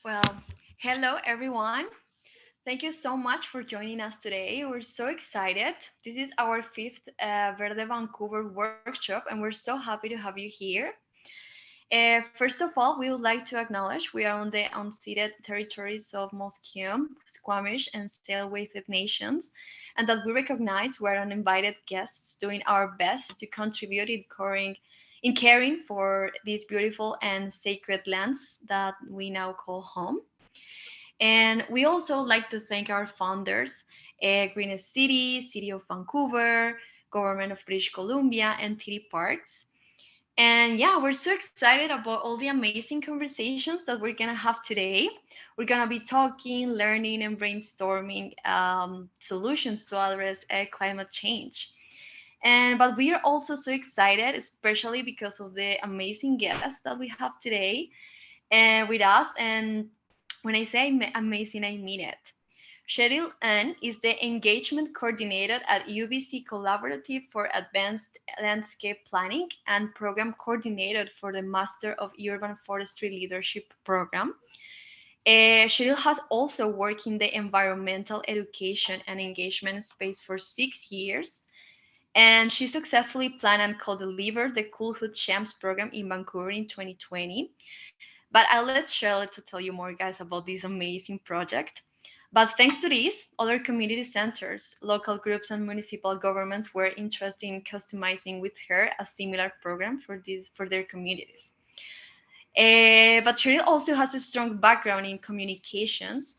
Well, hello everyone. Thank you so much for joining us today. We're so excited. This is our fifth Verde Vancouver workshop, and we're so happy to have you here. First of all, we would like to acknowledge we are on the unceded territories of Musqueam, Squamish, and Tsleil-Waututh nations, and that we recognize we're uninvited guests doing our best to contribute in caring for these beautiful and sacred lands that we now call home. And we also like to thank our founders, Green City, City of Vancouver, Government of British Columbia, and TD Parks. And yeah, we're so excited about all the amazing conversations that we're gonna have today. We're gonna be talking, learning, and brainstorming solutions to address climate change. And but we are also so excited, especially because of the amazing guests that we have today with us. And when I say amazing, I mean it. Cheryl N is the engagement coordinator at UBC Collaborative for Advanced Landscape Planning and program coordinator for the Master of Urban Forestry Leadership program. Cheryl has also worked in the environmental education and engagement space for 6 years, and she successfully planned and co-delivered the Coolhood Champs program in Vancouver in 2020. But I'll let Charlotte to tell you more, guys, about this amazing project. But thanks to this, other community centers, local groups, and municipal governments were interested in customizing with her a similar program for their communities. But Cheryl also has a strong background in communications,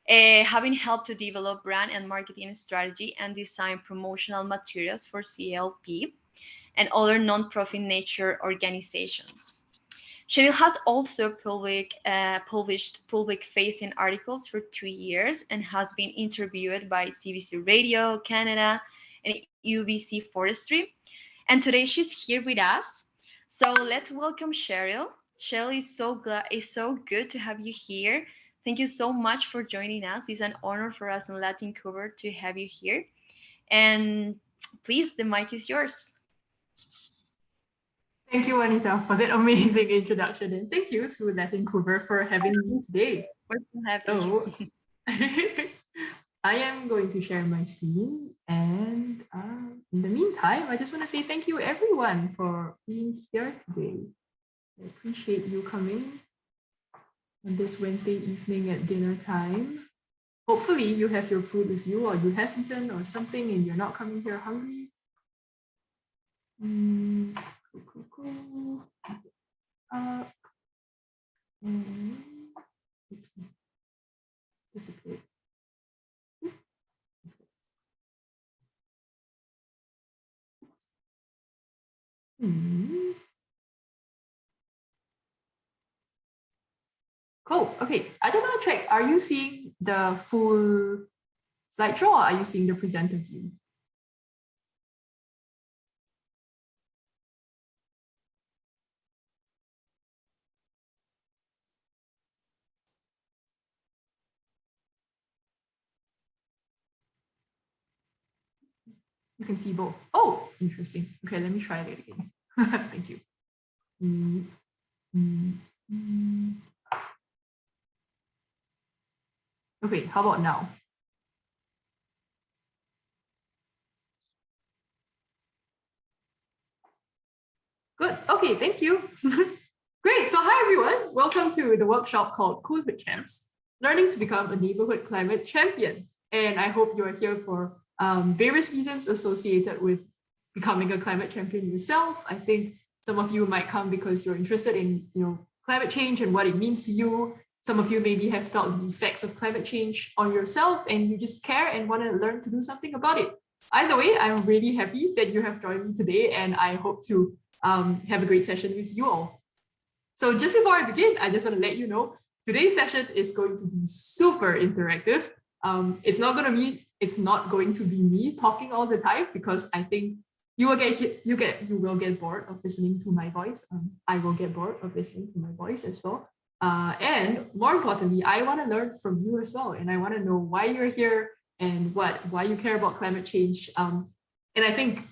having helped to develop brand and marketing strategy and design promotional materials for CLP and other nonprofit nature organizations. Cheryl has also published public-facing articles for 2 years and has been interviewed by CBC Radio Canada and UBC Forestry. And today she's here with us. So let's welcome Cheryl. Cheryl is so good to have you here. Thank you so much for joining us. It's an honor for us in Latin Cover to have you here. And please, the mic is yours. Thank you, Anita, for that amazing introduction. And thank you to Latin Vancouver for having me today. We're so happy. So, I am going to share my screen. And in the meantime, I just want to say thank you, everyone, for being here today. I appreciate you coming on this Wednesday evening at dinner time. Hopefully, you have your food with you, or you have eaten or something, and you're not coming here hungry. Cool. And disappeared. Cool. Okay. I just want to check. Are you seeing the full slideshow, or are you seeing the presenter view? You can see both. Oh, interesting. Okay, let me try it again. Thank you. Okay, how about now? Good. Okay, thank you. Great. So hi, everyone. Welcome to the workshop called Coolhood Champs, Learning to Become a Neighborhood Climate Champion. And I hope you are here for various reasons associated with becoming a climate champion yourself. I think some of you might come because you're interested in climate change and what it means to you. Some of you maybe have felt the effects of climate change on yourself and you just care and want to learn to do something about it. Either way, I'm really happy that you have joined me today, and I hope to have a great session with you all. So just before I begin, I just want to let you know, today's session is going to be super interactive. It's not going to be me talking all the time, because I think you will get bored of listening to my voice. I will get bored of listening to my voice as well. And more importantly, I want to learn from you as well, and I want to know why you're here and why you care about climate change. And I think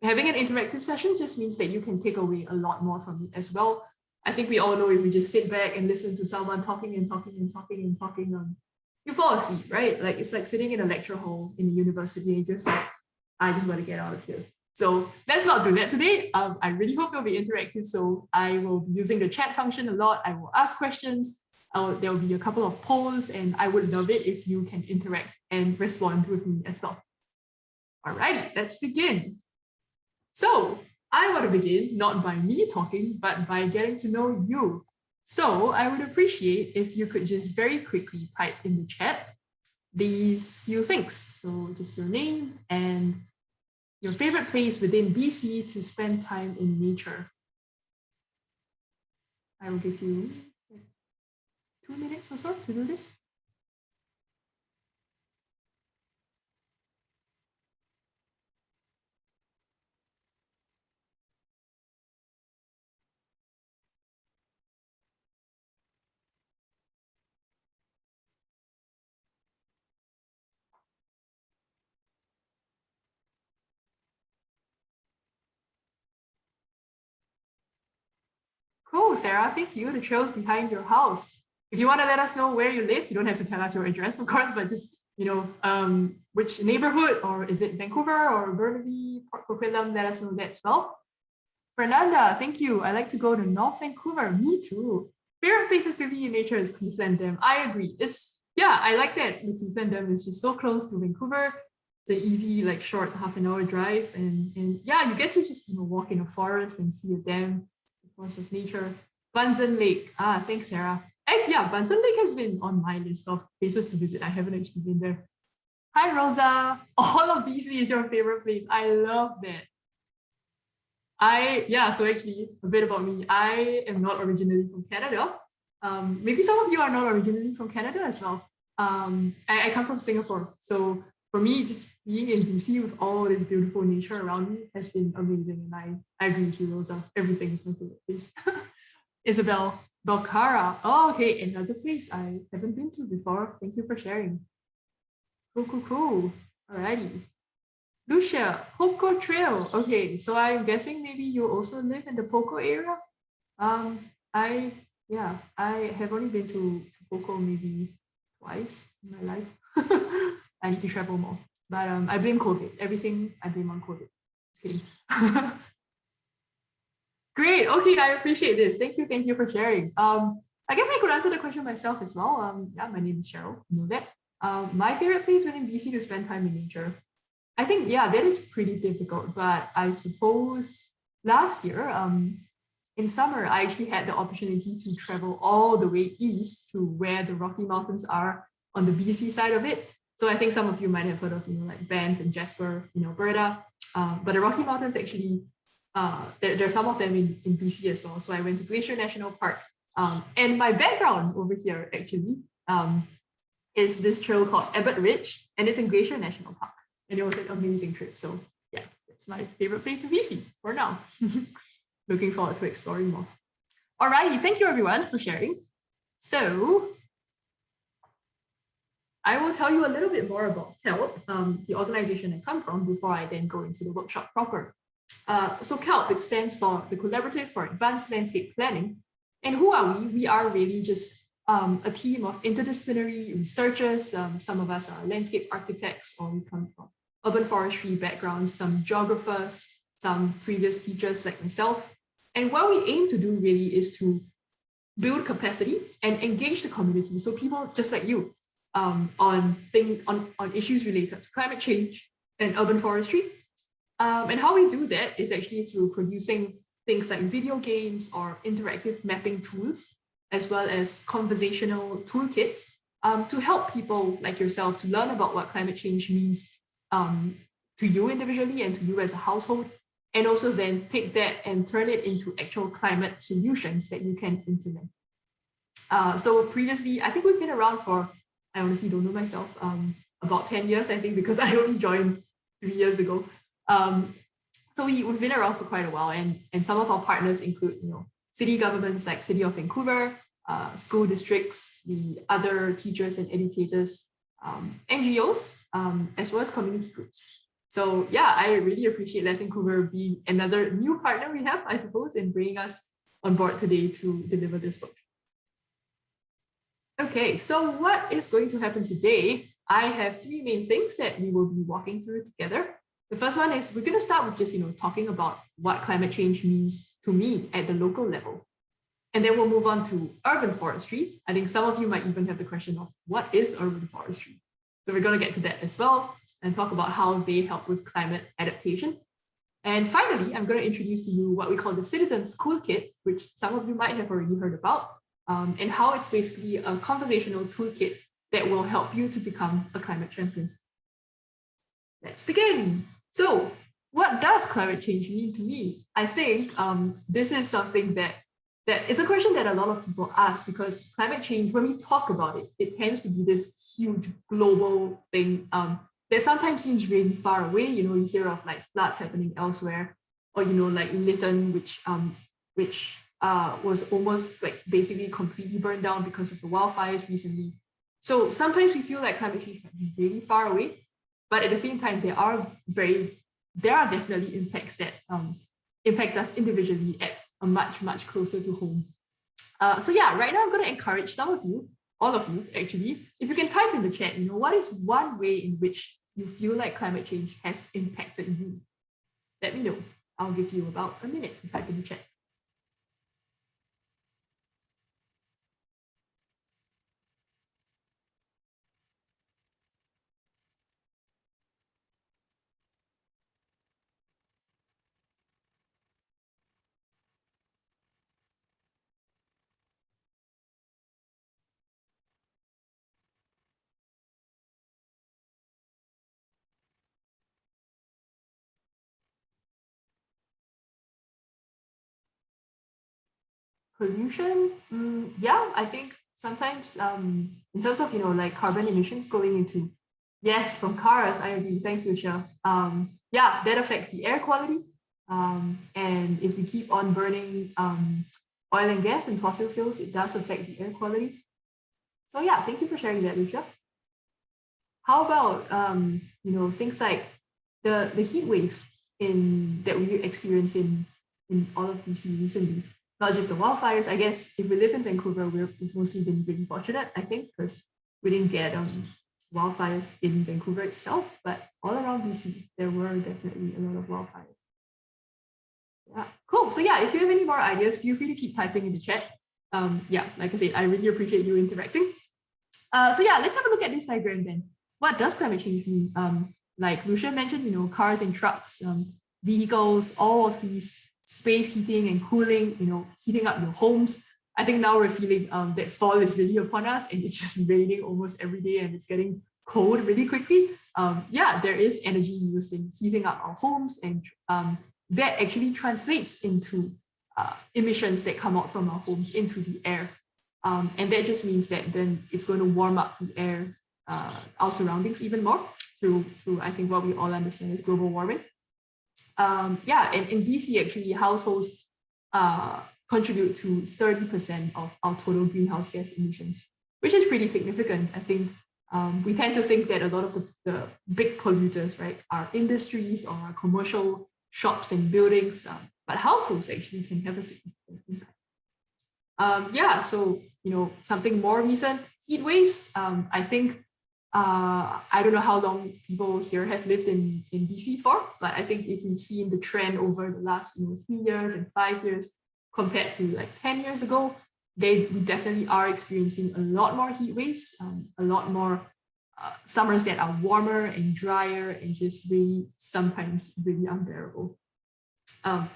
having an interactive session just means that you can take away a lot more from it as well. I think we all know if we just sit back and listen to someone talking and talking and talking and talking, you fall asleep, right? Like it's like sitting in a lecture hall in a university and just like, I just want to get out of here. So let's not do that today. I really hope it'll be interactive. So I will be using the chat function a lot. I will ask questions. There will be a couple of polls, and I would love it if you can interact and respond with me as well. Alrighty, let's begin. So I want to begin not by me talking, but by getting to know you. So I would appreciate if you could just very quickly type in the chat these few things. So just your name and your favorite place within BC to spend time in nature. I will give you 2 minutes or so to do this. Cool, Sarah, thank you. The trail's behind your house. If you want to let us know where you live, you don't have to tell us your address, of course, but just, which neighborhood, or is it Vancouver or Verde, Port Coquitlam, let us know that as well. Fernanda, thank you. I like to go to North Vancouver. Me too. Favorite places to be in nature is Cleveland Dam. I agree. I like that the Cleveland Dam is just so close to Vancouver. It's an easy, like short half-an-hour drive. And yeah, you get to just walk in a forest and see a dam, the force of nature. Bunsen Lake. Thanks, Sarah. Yeah, Bunsen Lake has been on my list of places to visit. I haven't actually been there. Hi, Rosa. All of BC is your favorite place. I love that. So actually, a bit about me. I am not originally from Canada. Maybe some of you are not originally from Canada as well. I come from Singapore. So for me, just being in BC with all this beautiful nature around me has been amazing. And I agree with you, Rosa. Everything is my favorite place. Isabel, Belcara. Oh, okay. Another place I haven't been to before. Thank you for sharing. Cool. Alrighty. Lucia, Poco Trail. Okay, so I'm guessing maybe you also live in the Poco area. I have only been to Poco maybe twice in my life. I need to travel more. But I blame COVID. Everything I blame on COVID. Just kidding. Great. Okay, I appreciate this. Thank you for sharing. I guess I could answer the question myself as well. My name is Cheryl. You know that. My favorite place within BC to spend time in nature. I think, that is pretty difficult, but I suppose last year, in summer, I actually had the opportunity to travel all the way east to where the Rocky Mountains are on the BC side of it. So I think some of you might have heard of, like Banff and Jasper in Alberta, but the Rocky Mountains actually, there are some of them in BC as well. So I went to Glacier National Park, and my background over here actually is this trail called Abbott Ridge, and it's in Glacier National Park. And it was an amazing trip. So yeah, it's my favorite place in BC for now. Looking forward to exploring more. Alrighty, thank you everyone for sharing. So I will tell you a little bit more about CALP, the organization I come from, before I then go into the workshop proper. So CALP, it stands for the Collaborative for Advanced Landscape Planning. And who are we? We are really just a team of interdisciplinary researchers. Some of us are landscape architects, or we come from urban forestry backgrounds, some geographers, some previous teachers like myself. And what we aim to do really is to build capacity and engage the community. So people just like you on issues related to climate change and urban forestry. And how we do that is actually through producing things like video games or interactive mapping tools, as well as conversational toolkits to help people like yourself to learn about what climate change means to you individually and to you as a household, and also then take that and turn it into actual climate solutions that you can implement. So previously, I think we've been around for, I honestly don't know myself, about 10 years, I think, because I only joined 3 years ago. So we've been around for quite a while, and some of our partners include, city governments like City of Vancouver, school districts, the other teachers and educators, NGOs, as well as community groups. So yeah, I really appreciate letting Vancouver be another new partner we have, I suppose, in bringing us on board today to deliver this book. Okay, so what is going to happen today? I have three main things that we will be walking through together. The first one is we're going to start with just talking about what climate change means to me at the local level. And then we'll move on to urban forestry. I think some of you might even have the question of what is urban forestry? So we're going to get to that as well and talk about how they help with climate adaptation. And finally, I'm going to introduce to you what we call the Citizens Toolkit, which some of you might have already heard about, and how it's basically a conversational toolkit that will help you to become a climate champion. Let's begin. So what does climate change mean to me? I think this is something that is a question that a lot of people ask, because climate change, when we talk about it, it tends to be this huge global thing that sometimes seems really far away. You hear of like floods happening elsewhere, or like Lytton, which was almost like basically completely burned down because of the wildfires recently. So sometimes we feel like climate change might be really far away, but at the same time, there are definitely impacts that impact us individually at a much closer to home. So yeah, right now I'm going to encourage some of you, all of you actually, if you can type in the chat, what is one way in which you feel like climate change has impacted you? Let me know. I'll give you about a minute to type in the chat. Pollution, yeah, I think sometimes in terms of like carbon emissions going into, yes, from cars, I agree, thanks Lucia. Yeah, that affects the air quality, and if we keep on burning oil and gas and fossil fuels, it does affect the air quality. So yeah, thank you for sharing that, Lucia. How about things like the heat wave that we experience in all of BC recently? Not just the wildfires. I guess if we live in Vancouver, we've mostly been really fortunate, I think, because we didn't get wildfires in Vancouver itself, but all around BC, there were definitely a lot of wildfires. Yeah, cool. So yeah, if you have any more ideas, feel free to keep typing in the chat. Yeah, like I said, I really appreciate you interacting. So yeah, let's have a look at this diagram then. What does climate change mean? Like Lucia mentioned, cars and trucks, vehicles, all of these space heating and cooling, heating up your homes. I think now we're feeling that fall is really upon us, and it's just raining almost every day and it's getting cold really quickly. Yeah, there is energy used in heating up our homes, and that actually translates into emissions that come out from our homes into the air. And that just means that then it's going to warm up the air, our surroundings even more through I think what we all understand is global warming. Yeah, and in BC, actually, households contribute to 30% of our total greenhouse gas emissions, which is pretty significant. I think we tend to think that a lot of the big polluters, right, are industries or are commercial shops and buildings, but households actually can have a significant impact. Yeah, so something more recent, heat waves. I think I don't know how long people here have lived in BC for, but I think if you've seen the trend over the last 3 years and 5 years compared to like 10 years ago, we definitely are experiencing a lot more heat waves, a lot more summers that are warmer and drier and just really sometimes really unbearable.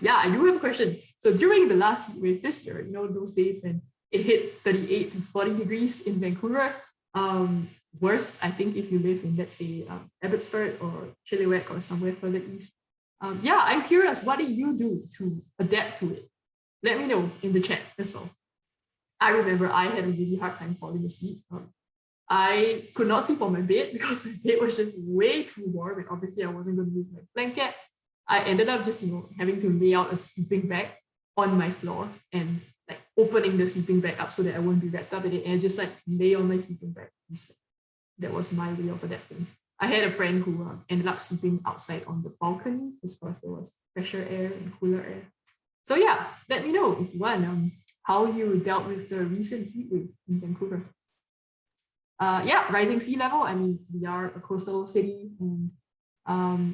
Yeah, I do have a question. So during the last heat wave this year, those days when it hit 38 to 40 degrees in Vancouver, worse, I think, if you live in, let's say, Abbotsford or Chilliwack or somewhere further east. Yeah, I'm curious, what do you do to adapt to it? Let me know in the chat as well. I remember I had a really hard time falling asleep. I could not sleep on my bed because my bed was just way too warm, and obviously I wasn't going to use my blanket. I ended up just, having to lay out a sleeping bag on my floor and like opening the sleeping bag up so that I wouldn't be wrapped up in it, and just like lay on my sleeping bag. That was my way of adapting. I had a friend who ended up sleeping outside on the balcony just because there was fresher air and cooler air. So yeah, let me know if you want how you dealt with the recent heat wave in Vancouver. Yeah, rising sea level. I mean, we are a coastal city, and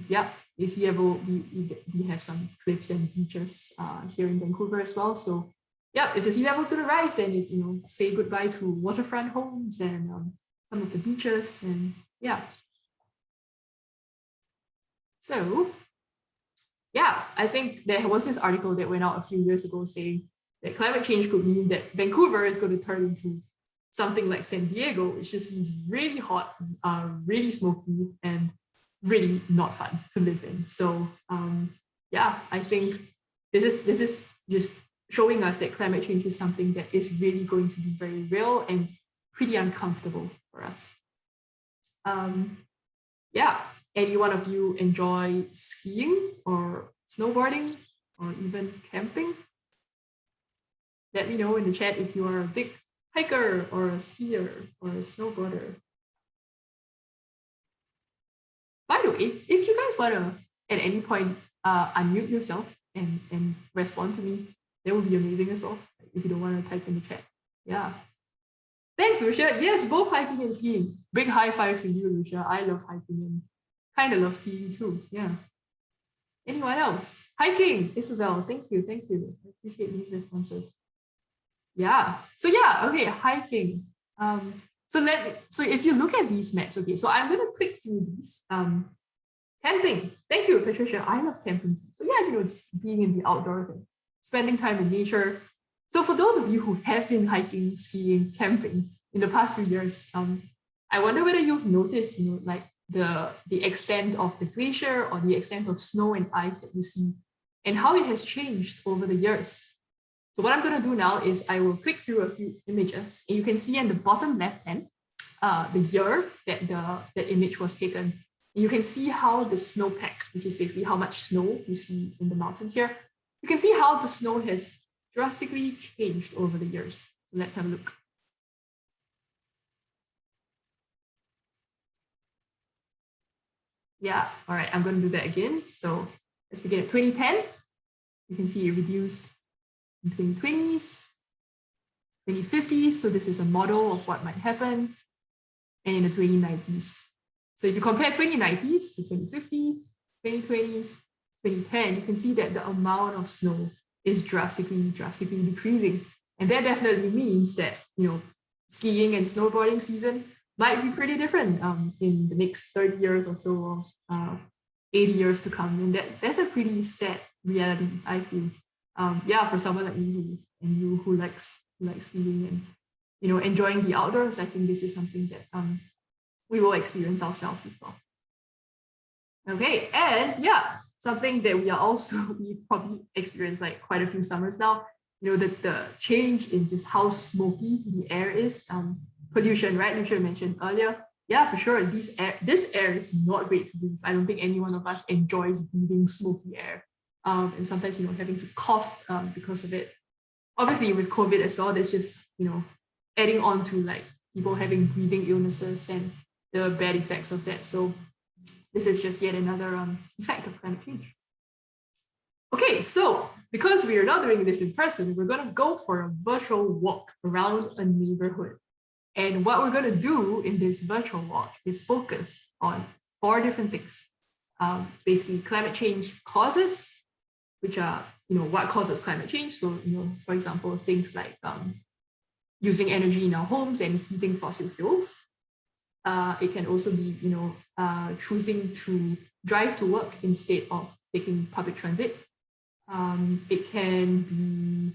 yeah, the sea level, we have some cliffs and beaches here in Vancouver as well. So yeah, if the sea level is going to rise, then it, say goodbye to waterfront homes and some of the beaches, and yeah. So yeah, I think there was this article that went out a few years ago saying that climate change could mean that Vancouver is going to turn into something like San Diego, which just means really hot, really smoky, and really not fun to live in. So yeah, I think this is just showing us that climate change is something that is really going to be very real and pretty uncomfortable for us. Yeah, any one of you enjoy skiing or snowboarding or even camping? Let me know in the chat if you are a big hiker or a skier or a snowboarder. By the way, if you guys want to at any point unmute yourself and respond to me, that would be amazing as well. If you don't want to type in the chat. Yeah. Thanks, Lucia. Yes, both hiking and skiing. Big high five to you, Lucia. I love hiking and kind of love skiing too. Yeah. Anyone else? Hiking, Isabel. Thank you. Thank you. I appreciate these responses. Yeah. So yeah, okay, hiking. So if you look at these maps, okay, so I'm gonna click through these. Camping. Thank you, Patricia. I love camping. So yeah, just being in the outdoors and spending time in nature. So for those of you who have been hiking, skiing, camping in the past few years, I wonder whether you've noticed, like the extent of the glacier or the extent of snow and ice that you see and how it has changed over the years. So what I'm going to do now is I will click through a few images, and you can see in the bottom left hand the year that that image was taken. You can see how the snowpack, which is basically how much snow you see in the mountains here, you can see how the snow has drastically changed over the years. So let's have a look. Yeah, all right, I'm going to do that again. So let's begin at 2010. You can see it reduced in 2020s, 2050s. So this is a model of what might happen. And in the 2090s. So if you compare 2090s to 2050, 2020s, 2010, you can see that the amount of snow is drastically decreasing. And that definitely means that, skiing and snowboarding season might be pretty different in the next 30 years or so, or 80 years to come. And that's a pretty sad reality, I feel. Yeah, for someone like me who likes skiing and enjoying the outdoors, I think this is something that we will experience ourselves as well. Okay, and yeah, something that we probably experienced like quite a few summers now, the change in just how smoky the air is, pollution, right? Lucia mentioned earlier. Yeah, for sure, this air is not great to breathe. I don't think any one of us enjoys breathing smoky air. And sometimes, having to cough because of it. Obviously, with COVID as well, there's just, adding on to like people having breathing illnesses and the bad effects of that. So this is just yet another effect of climate change. Okay, so because we are not doing this in person, we're going to go for a virtual walk around a neighborhood. And what we're going to do in this virtual walk is focus on 4 different things. Basically, climate change causes, which are, what causes climate change. So, for example, things like using energy in our homes and heating fossil fuels. It can also be, choosing to drive to work instead of taking public transit. It can be,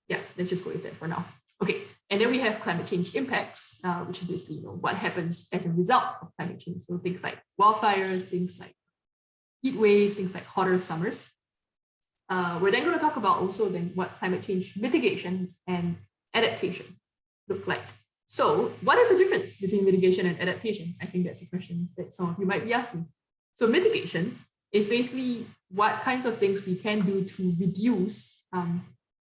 yeah, let's just go with that for now. Okay, and then we have climate change impacts, which is basically, what happens as a result of climate change. So things like wildfires, things like heat waves, things like hotter summers. We're then going to talk about also then what climate change mitigation and adaptation look like. So what is the difference between mitigation and adaptation? I think that's a question that some of you might be asking. So mitigation is basically what kinds of things we can do to reduce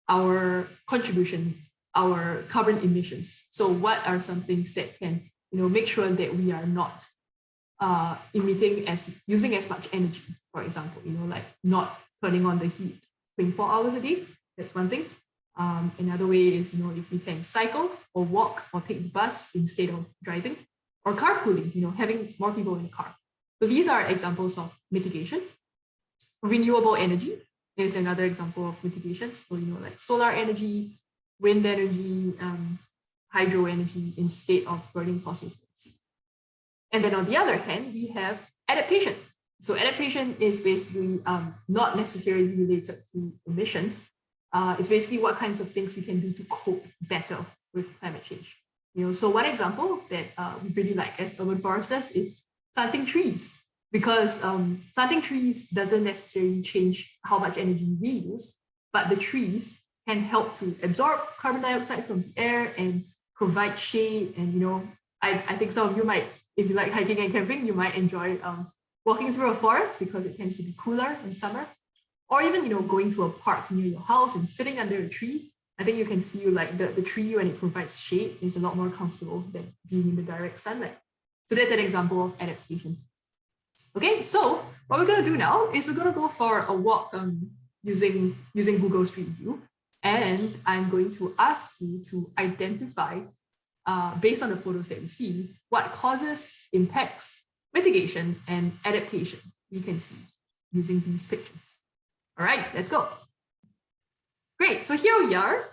our contribution, our carbon emissions. So what are some things that can, make sure that we are not using as much energy, for example, like not turning on the heat 24 hours a day. That's one thing. Another way is, if we can cycle or walk or take the bus instead of driving, or carpooling, having more people in the car. So these are examples of mitigation. Renewable energy is another example of mitigation. So, like solar energy, wind energy, hydro energy instead of burning fossil fuels. And then on the other hand, we have adaptation. So adaptation is basically not necessarily related to emissions. It's basically what kinds of things we can do to cope better with climate change. So one example that we really like as urban foresters is planting trees, because planting trees doesn't necessarily change how much energy we use, but the trees can help to absorb carbon dioxide from the air and provide shade. And I think some of you might, if you like hiking and camping, you might enjoy walking through a forest because it tends to be cooler in summer, or even going to a park near your house and sitting under a tree. I think you can feel like the tree, when it provides shade, is a lot more comfortable than being in the direct sunlight. So that's an example of adaptation. Okay, so what we're going to do now is we're going to go for a walk using Google Street View, and I'm going to ask you to identify, based on the photos that we see, what causes, impacts, mitigation, and adaptation we can see using these pictures. All right, let's go. Great, so here we are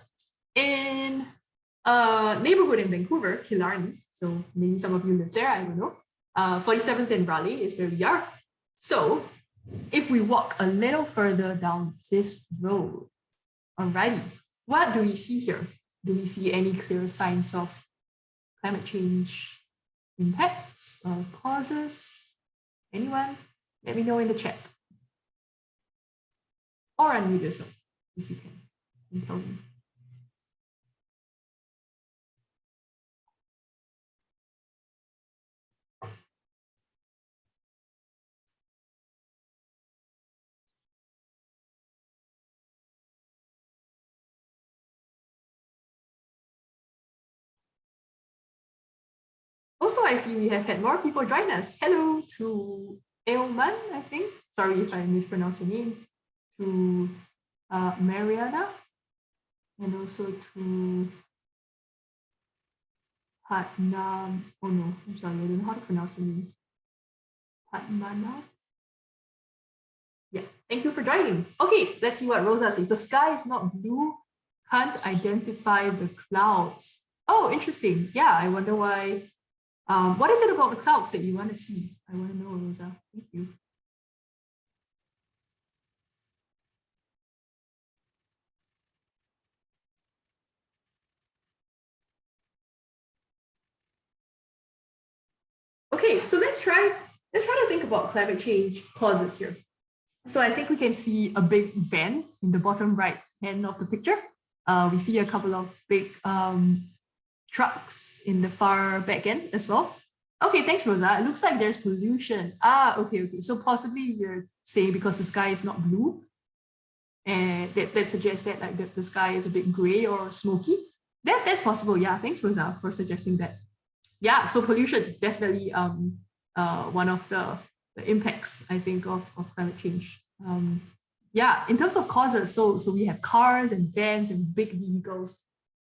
in a neighborhood in Vancouver, Killarney. So maybe some of you live there, I don't know. 47th and Raleigh is where we are. So if we walk a little further down this road, alrighty, what do we see here? Do we see any clear signs of climate change impacts or causes? Anyone? Let me know in the chat. Or unmute yourself if you can. And tell me. Also, I see we have had more people join us. Hello to Ailman, I think. Sorry if I mispronounced your name. To Mariana, and also to Patnam. Oh no, I'm sorry, I don't know how to pronounce your name. Patmana. Yeah, thank you for joining. Okay, let's see what Rosa says. The sky is not blue. Can't identify the clouds. Oh, interesting. Yeah, I wonder why. What is it about the clouds that you want to see? I want to know, Rosa. Thank you. Okay, so let's try to think about climate change causes here. So I think we can see a big van in the bottom right hand of the picture. We see a couple of big trucks in the far back end as well. Okay, thanks, Rosa. It looks like there's pollution. Okay. So possibly you're saying because the sky is not blue, and that suggests that like the sky is a bit gray or smoky. That's possible. Yeah, thanks, Rosa, for suggesting that. Yeah, so pollution, definitely one of the impacts, I think, of climate change. Yeah, in terms of causes, so we have cars and vans and big vehicles.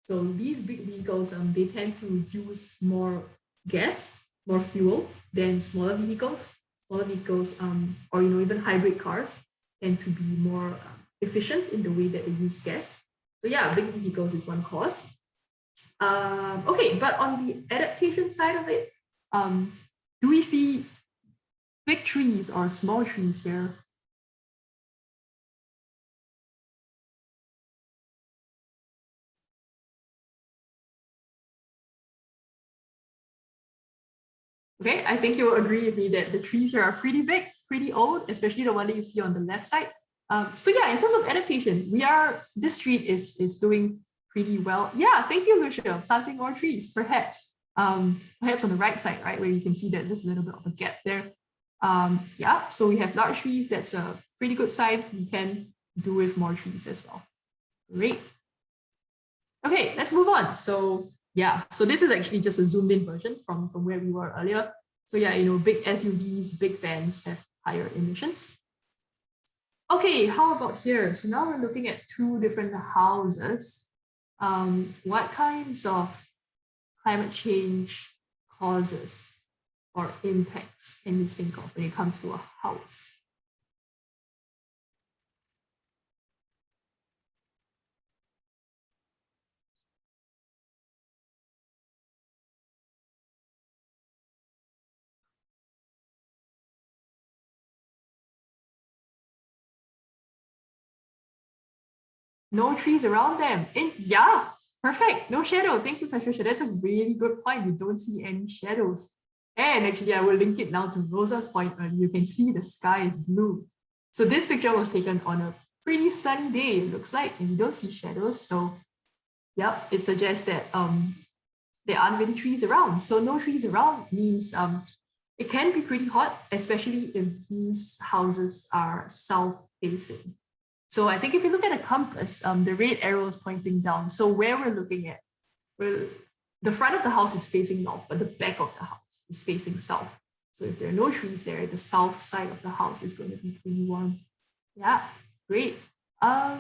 So these big vehicles, they tend to use more gas, more fuel than smaller vehicles. Smaller vehicles, or even hybrid cars, tend to be more efficient in the way that they use gas. So yeah, big vehicles is one cause. Okay, but on the adaptation side of it, do we see big trees or small trees there? Okay, I think you will agree with me that the trees here are pretty big, pretty old, especially the one that you see on the left side. So yeah, in terms of adaptation, this street is doing pretty well. Yeah, thank you, Lucia. Planting more trees, perhaps. Perhaps on the right side, right, where you can see that there's a little bit of a gap there. Yeah, so we have large trees. That's a pretty good sign. We can do with more trees as well. Great. Okay, let's move on. So yeah, so this is actually just a zoomed in version from where we were earlier. So yeah, big SUVs, big vans have higher emissions. Okay, how about here? So now we're looking at two different houses. What kinds of climate change causes or impacts can you think of when it comes to a house? No trees around them. Yeah, perfect. No shadow. Thank you, Patricia. That's a really good point. You don't see any shadows. And actually, I will link it now to Rosa's point. You can see the sky is blue. So this picture was taken on a pretty sunny day, it looks like, and you don't see shadows. So yeah, it suggests that there aren't really trees around. So no trees around means it can be pretty hot, especially if these houses are south facing. So I think if you look at a compass, the red arrow is pointing down. So where we're looking at, the front of the house is facing north, but the back of the house is facing south. So if there are no trees there, the south side of the house is going to be pretty warm. Yeah, great. How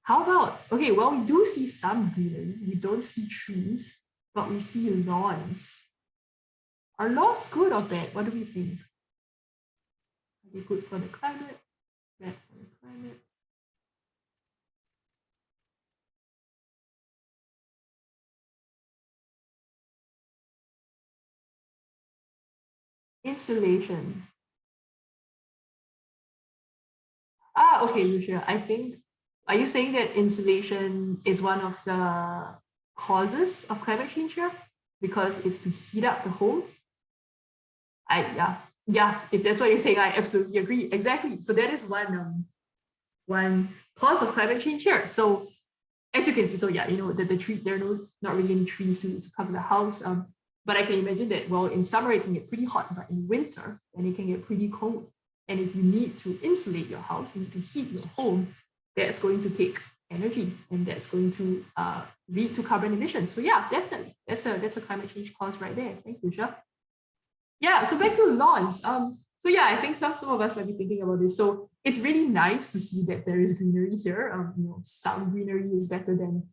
about, okay, well, we do see some greenery. We don't see trees, but we see lawns. Are lawns good or bad? What do we think? Are they good for the climate? Bad for the climate? Insulation. Okay, Lucia. I think, are you saying that insulation is one of the causes of climate change here? Because it's to heat up the home? Yeah, if that's what you're saying, I absolutely agree. Exactly. So that is one cause of climate change here. So as you can see, so yeah, the tree, there are not really any trees to cover the house. But I can imagine that, well, in summer it can get pretty hot, but in winter, then it can get pretty cold. And if you need to insulate your house, you need to heat your home, that's going to take energy, and that's going to lead to carbon emissions. So yeah, definitely, that's a climate change cause right there. Thanks, Lucia. Yeah, so back to lawns. So yeah, I think some of us might be thinking about this. So it's really nice to see that there is greenery here. Some greenery is better than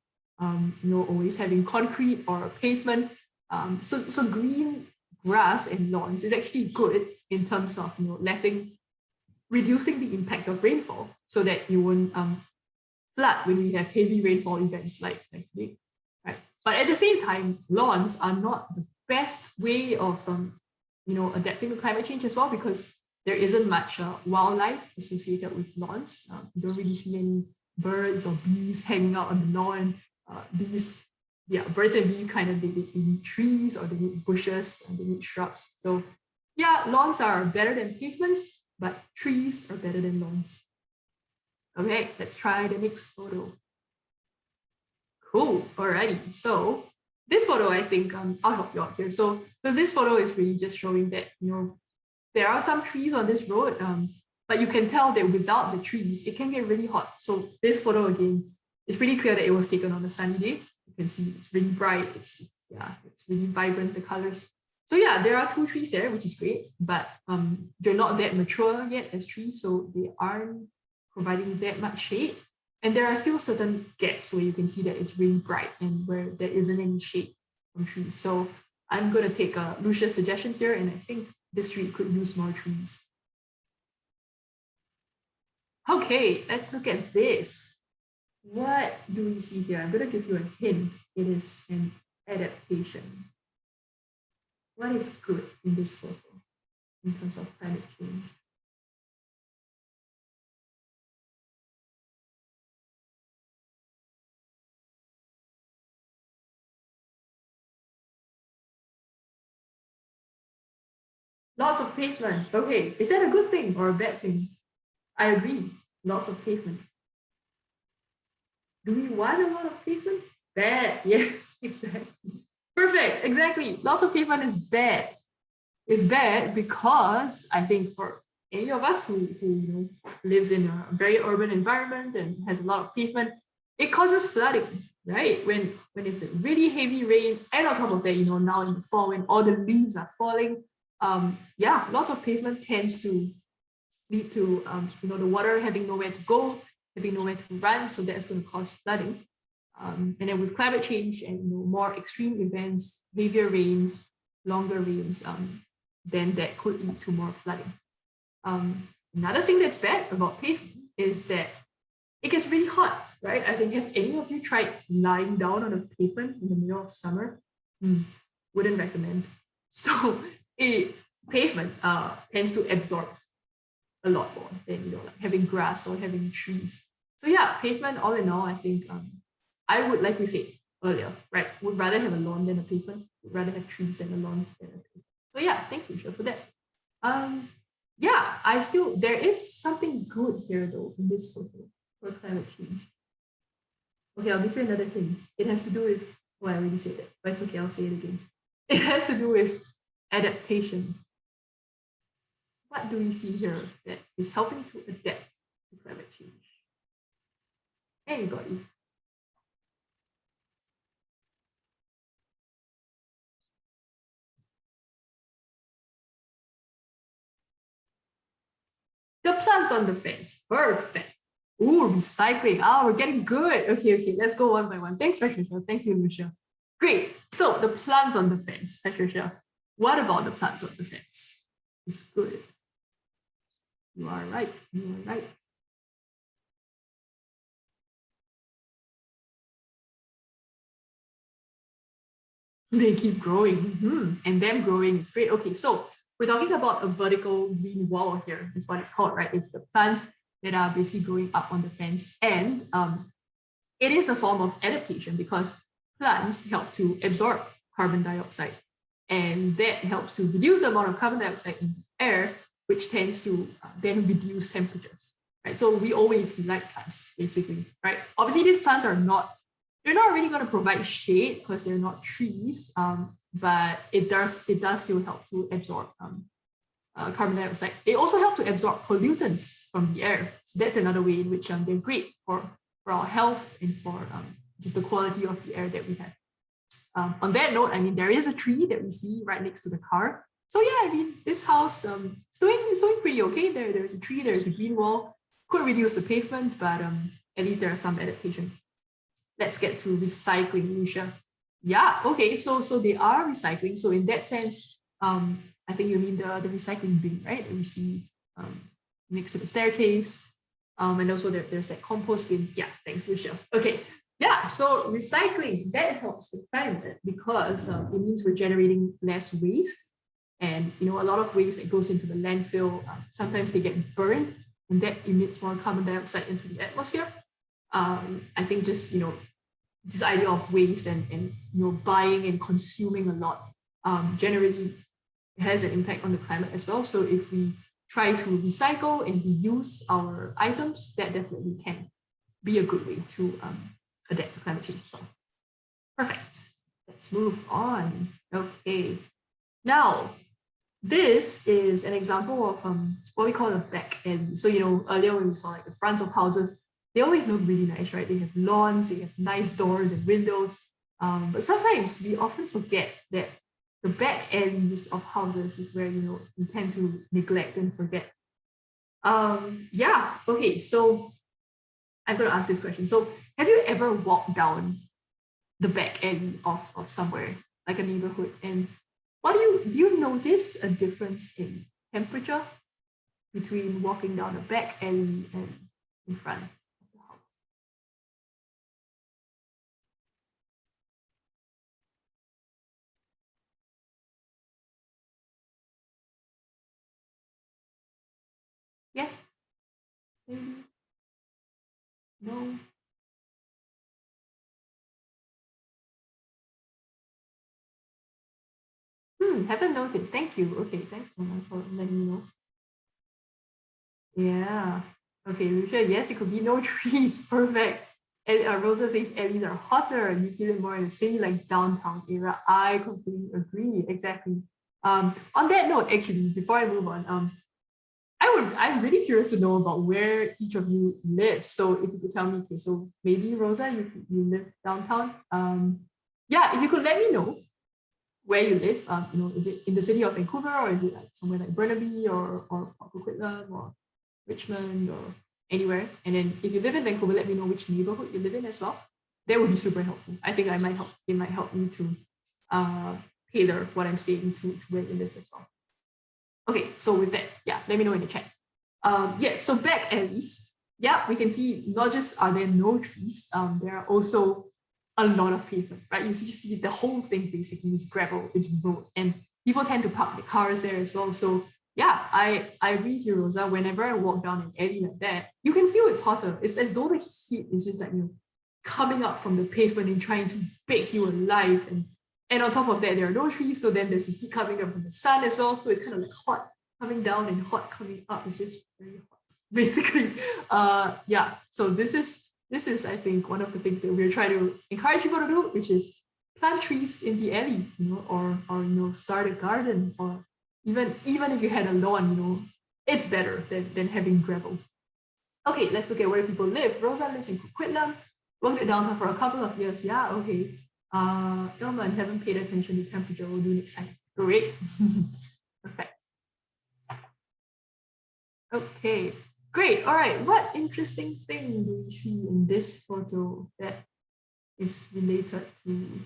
always having concrete or pavement. So green grass and lawns is actually good in terms of reducing the impact of rainfall, so that you won't flood when we have heavy rainfall events like today, right? But at the same time, lawns are not the best way of adapting to climate change as well, because there isn't much wildlife associated with lawns. You don't really see any birds or bees hanging out on the lawn. Birds and bees they need trees, or they need bushes, and they need shrubs. So yeah, lawns are better than pavements, but trees are better than lawns. Okay, let's try the next photo. Cool, alrighty. So this photo, I think, I'll help you out here. So this photo is really just showing that, there are some trees on this road, but you can tell that without the trees, it can get really hot. So this photo, again, it's pretty clear that it was taken on a sunny day. You can see it's really bright. It's really vibrant, the colors. So yeah, there are two trees there, which is great, but they're not that mature yet as trees, so they aren't providing that much shade. And there are still certain gaps where you can see that it's really bright and where there isn't any shade from trees. So I'm going to take Lucia's suggestion here, and I think this tree could use more trees. Okay, let's look at this. What do we see here? I'm going to give you a hint. It is an adaptation. What is good in this photo in terms of climate change? Lots of pavement. Okay, is that a good thing or a bad thing? I agree. Lots of pavement. Do we want a lot of pavement? Bad. Yes, exactly. Perfect. Exactly. Lots of pavement is bad. It's bad because I think for any of us who lives in a very urban environment and has a lot of pavement, it causes flooding, right? When it's a really heavy rain, and on top of that, now in the fall when all the leaves are falling, lots of pavement tends to lead to the water having nowhere to go, having nowhere to run, so that's going to cause flooding. And then with climate change and more extreme events, heavier rains, longer rains, then that could lead to more flooding. Another thing that's bad about pavement is that it gets really hot, right? I think, have any of you tried lying down on a pavement in the middle of summer? Wouldn't recommend. So a pavement tends to absorb a lot more than like having grass or having trees. So yeah, pavement all in all, I think I would, like we said earlier, right? Would rather have a lawn than a pavement. Would rather have trees than a lawn than a pavement. So yeah, thanks Lucia for that. Yeah, there is something good here though in this photo for climate change. Okay, I'll give you another hint. It has to do with, well, I already said that, but it's okay, I'll say it again. It has to do with adaptation. What do we see here that is helping to adapt to climate change? Anybody? The plants on the fence. Perfect. Ooh, recycling. Oh, we're getting good. Okay, let's go one by one. Thanks, Patricia. Thank you, Lucia. Great. So the plants on the fence, Patricia. What about the plants on the fence? It's good. You are right. You are right. They keep growing. And them growing is great. Okay, so we're talking about a vertical green wall here, is what it's called, right? It's the plants that are basically growing up on the fence. And it is a form of adaptation because plants help to absorb carbon dioxide. And that helps to reduce the amount of carbon dioxide in the air, which tends to then reduce temperatures, right? So we like plants, basically, right? Obviously, these plants they're not really going to provide shade because they're not trees, but it does still help to absorb carbon dioxide. They also help to absorb pollutants from the air. So that's another way in which they're great for our health and for just the quality of the air that we have. On that note, I mean, there is a tree that we see right next to the car. So yeah, I mean, this house it's doing pretty okay. There's a tree, there's a green wall. Could reduce the pavement, but at least there are some adaptation. Let's get to recycling, Lucia. Yeah, okay, so they are recycling. So in that sense, I think you mean the recycling bin, right? That we see next to the staircase. And also there's that compost bin. Yeah, thanks, Lucia. Okay, yeah, so recycling, that helps the climate because it means we're generating less waste. And a lot of waste that goes into the landfill, sometimes they get burned and that emits more carbon dioxide into the atmosphere. I think just, this idea of waste and buying and consuming a lot generally has an impact on the climate as well. So if we try to recycle and reuse our items, that definitely can be a good way to adapt to climate change as well. Perfect. Let's move on. Okay. Now, this is an example of what we call a back alley. So, earlier when we saw like the fronts of houses, they always look really nice, right? They have lawns, they have nice doors and windows. But sometimes we often forget that the back alleys of houses is where, we tend to neglect and forget. Yeah, okay, so I'm going to ask this question. So have you ever walked down the back alley of somewhere, like a neighborhood? And do you notice a difference in temperature between walking down a back alley and in front? Yes? Maybe? No? Haven't noticed. Thank you. Okay, thanks for letting me know. Yeah. Okay, Lucia, yes, it could be no trees. Perfect. And Rosa says alleys are hotter and you feel it more in the city, like downtown area. I completely agree. Exactly. On that note, actually, before I move on, I'm really curious to know about where each of you live. So if you could tell me, okay, so maybe Rosa, you live downtown. Yeah, if you could let me know where you live. Is it in the city of Vancouver or is it like somewhere like Burnaby or Coquitlam or Richmond or anywhere. And then if you live in Vancouver, let me know which neighborhood you live in as well. That would be super helpful. I think it might help me to uh, tailor what I'm saying to where you live as well. Okay, so with that, yeah, let me know in the chat. So back alleys, yeah, we can see not just are there no trees, there are also a lot of pavement, right? You see the whole thing basically is gravel, it's road, and people tend to park their cars there as well. So yeah, I agree with you, Rosa. Whenever I walk down an alley like that, you can feel it's hotter. It's as though the heat is just like coming up from the pavement and trying to bake you alive. And on top of that, there are no trees, so then there's the heat coming up from the sun as well. So it's kind of like hot coming down and hot coming up. It's just very hot, basically. Yeah. So this is I think one of the things that we're trying to encourage people to do, which is plant trees in the alley, or start a garden, or even if you had a lawn, it's better than having gravel. Okay, let's look at where people live. Rosa lives in Coquitlam, worked at downtown for a couple of years. Yeah, okay. Irma, I haven't paid attention to temperature. We'll do next time. Great. Perfect. Okay, great. All right. What interesting thing do we see in this photo that is related to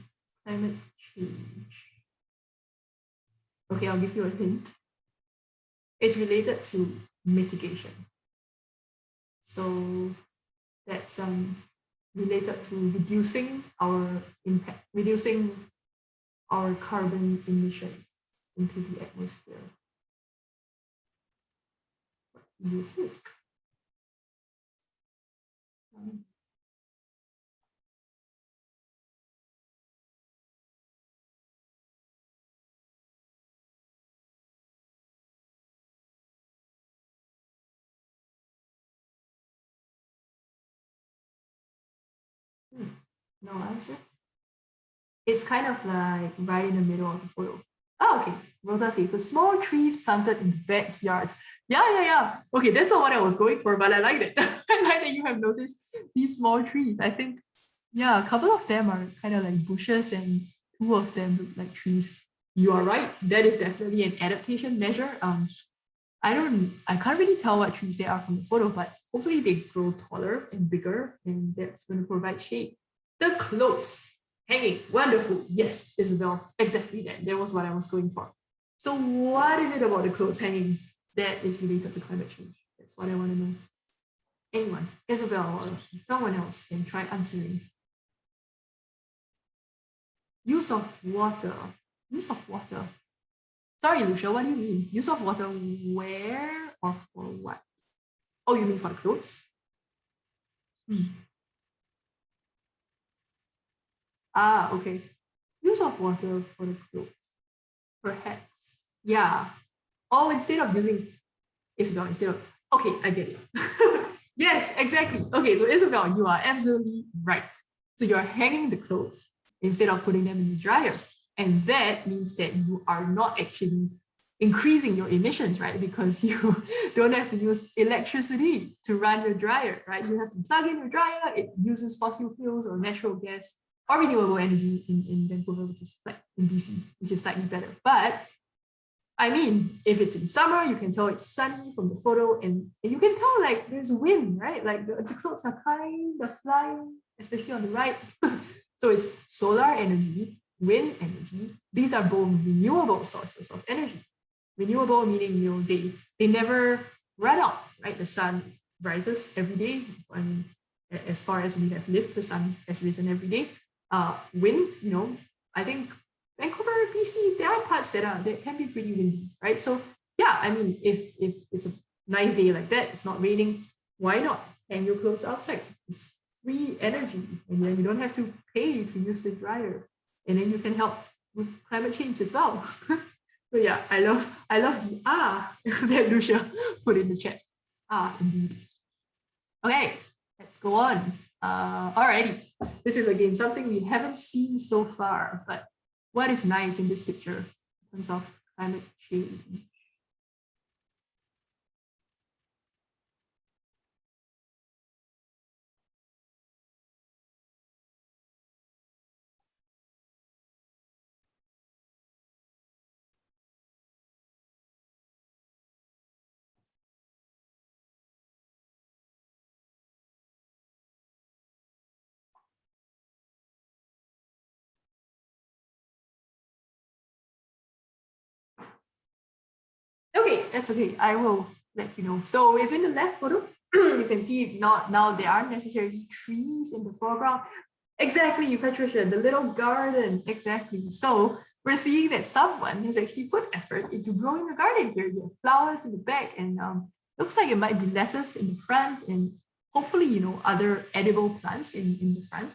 climate change? Okay, I'll give you a hint. It's related to mitigation. So that's related to reducing our impact, reducing our carbon emissions into the atmosphere. What do you think? No answers? It's kind of like right in the middle of the photo. Oh, okay. Rosa says the small trees planted in the backyard. Yeah. Okay, that's not what I was going for, but I like it. I like that you have noticed these small trees. I think, yeah, a couple of them are kind of like bushes and two of them look like trees. You are right. That is definitely an adaptation measure. I can't really tell what trees they are from the photo, but hopefully they grow taller and bigger, and that's going to provide shade. The clothes hanging, wonderful. Yes, Isabel, exactly that. That was what I was going for. So, what is it about the clothes hanging that is related to climate change? That's what I want to know. Anyone, Isabel, or someone else can try answering. Use of water. Use of water. Sorry, Lucia, what do you mean? Use of water where or for what? Oh, you mean for the clothes? Okay. Use of water for the clothes. Perhaps. Yeah. Oh, instead of using Isabel, okay, I get it. Yes, exactly. Okay, so Isabel, you are absolutely right. So you're hanging the clothes instead of putting them in the dryer. And that means that you are not actually increasing your emissions, right? Because you don't have to use electricity to run your dryer, right? You have to plug in your dryer, it uses fossil fuels or natural gas or renewable energy in Vancouver, which is like in BC, which is slightly better. But I mean, if it's in summer, you can tell it's sunny from the photo, and you can tell like there's wind, right? Like the clouds are kind of flying, especially on the right. So it's solar energy, wind energy. These are both renewable sources of energy. Renewable meaning they never run out, right? The sun rises every day. I mean, as far as we have lived, the sun has risen every day. Wind, I think Vancouver, BC, there are parts that can be pretty windy, right? So yeah, I mean, if it's a nice day like that, it's not raining, why not hang your clothes outside? It's free energy, and then you don't have to pay to use the dryer, and then you can help with climate change as well. So yeah, I love the that Lucia put in the chat. Indeed. Okay, let's go on. Alrighty, this is again something we haven't seen so far, but what is nice in this picture in terms of climate change? Okay, that's okay. I will let you know. So it's in the left photo. You can see not now there aren't necessarily trees in the foreground. Exactly, Patricia, the little garden. Exactly. So we're seeing that someone has actually put effort into growing a garden here. You have flowers in the back, and looks like it might be lettuce in the front, and hopefully, other edible plants in the front.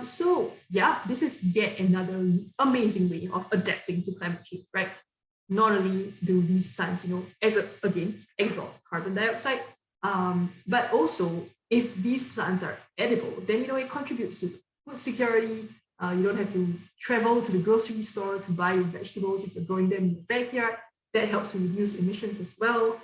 So yeah, this is yet another amazing way of adapting to climate change, right? Not only do these plants, again, absorb carbon dioxide, but also if these plants are edible, then it contributes to food security. You don't have to travel to the grocery store to buy your vegetables if you're growing them in your backyard. That helps to reduce emissions as well.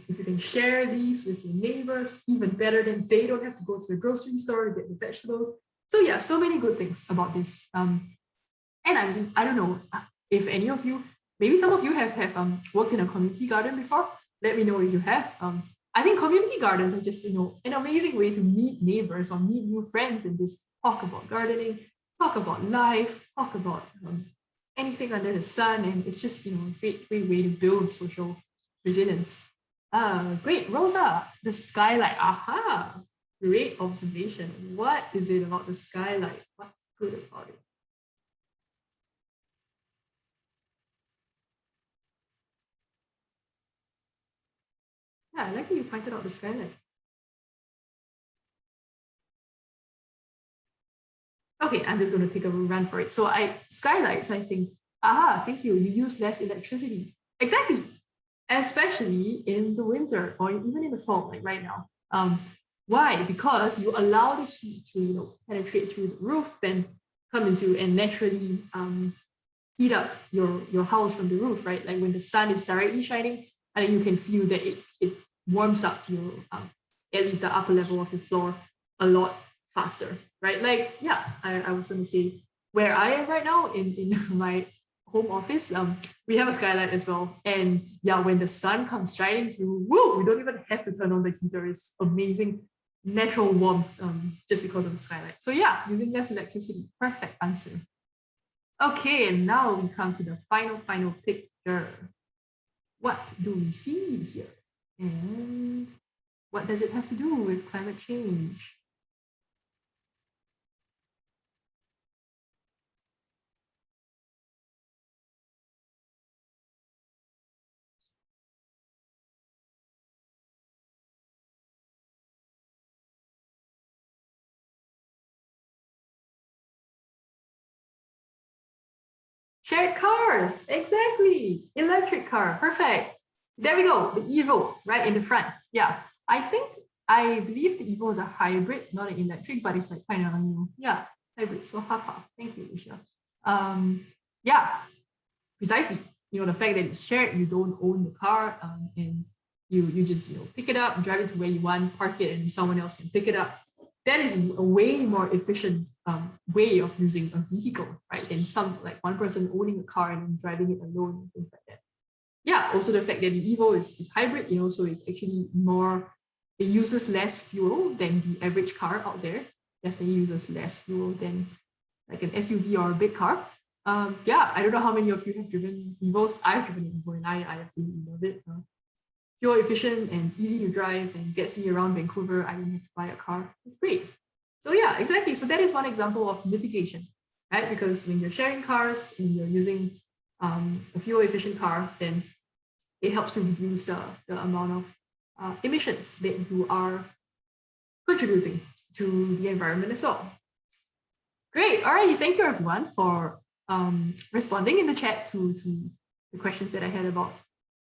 If you can share these with your neighbors, even better, then they don't have to go to the grocery store to get the vegetables. So yeah, so many good things about this. And I don't know if any of you, maybe some of you have worked in a community garden before. Let me know if you have. I think community gardens are just an amazing way to meet neighbors or meet new friends and just talk about gardening, talk about life, talk about anything under the sun, and it's just a great way to build social resilience. Great, Rosa, the skylight. Aha, great observation. What is it about the skylight? What's good about it? Yeah, I like that you pointed out the skylight. Okay, I'm just going to take a run for it. So skylights, I think, thank you. You use less electricity. Exactly. Especially in the winter or even in the fall, like right now. Why? Because you allow the heat to, penetrate through the roof and come into and naturally heat up your house from the roof, right? Like when the sun is directly shining, and you can feel that it warms up your at least the upper level of your floor a lot faster, right? Like yeah, I was going to say where I am right now in my home office, we have a skylight as well, and yeah, when the sun comes shining through, woo, we don't even have to turn on the heater. It's amazing natural warmth just because of the skylight. So yeah, using less electricity, perfect answer. Okay, and now we come to the final picture. What do we see here? And what does it have to do with climate change? Shared cars, exactly. Electric car, perfect. There we go, the Evo, right in the front. Yeah, I believe the Evo is a hybrid, not an electric, but it's like kind of, yeah, hybrid. So half. Thank you, Isha. Yeah, precisely. The fact that it's shared, you don't own the car, and you just pick it up, drive it to where you want, park it, and someone else can pick it up. That is a way more efficient way of using a vehicle, right? Than some like one person owning a car and driving it alone and things like that. Yeah. Also, the fact that the Evo is hybrid, so it's actually more. It uses less fuel than the average car out there. Definitely uses less fuel than like an SUV or a big car. Yeah, I don't know how many of you have driven Evos. I've driven an Evo and I absolutely love it. Fuel efficient and easy to drive and gets me around Vancouver. I don't have to buy a car. It's great. So yeah, exactly. So that is one example of mitigation, right? Because when you're sharing cars and you're using a fuel efficient car, then it helps to reduce the amount of emissions that you are contributing to the environment as well. Great. Alrighty. Thank you everyone for responding in the chat to the questions that I had about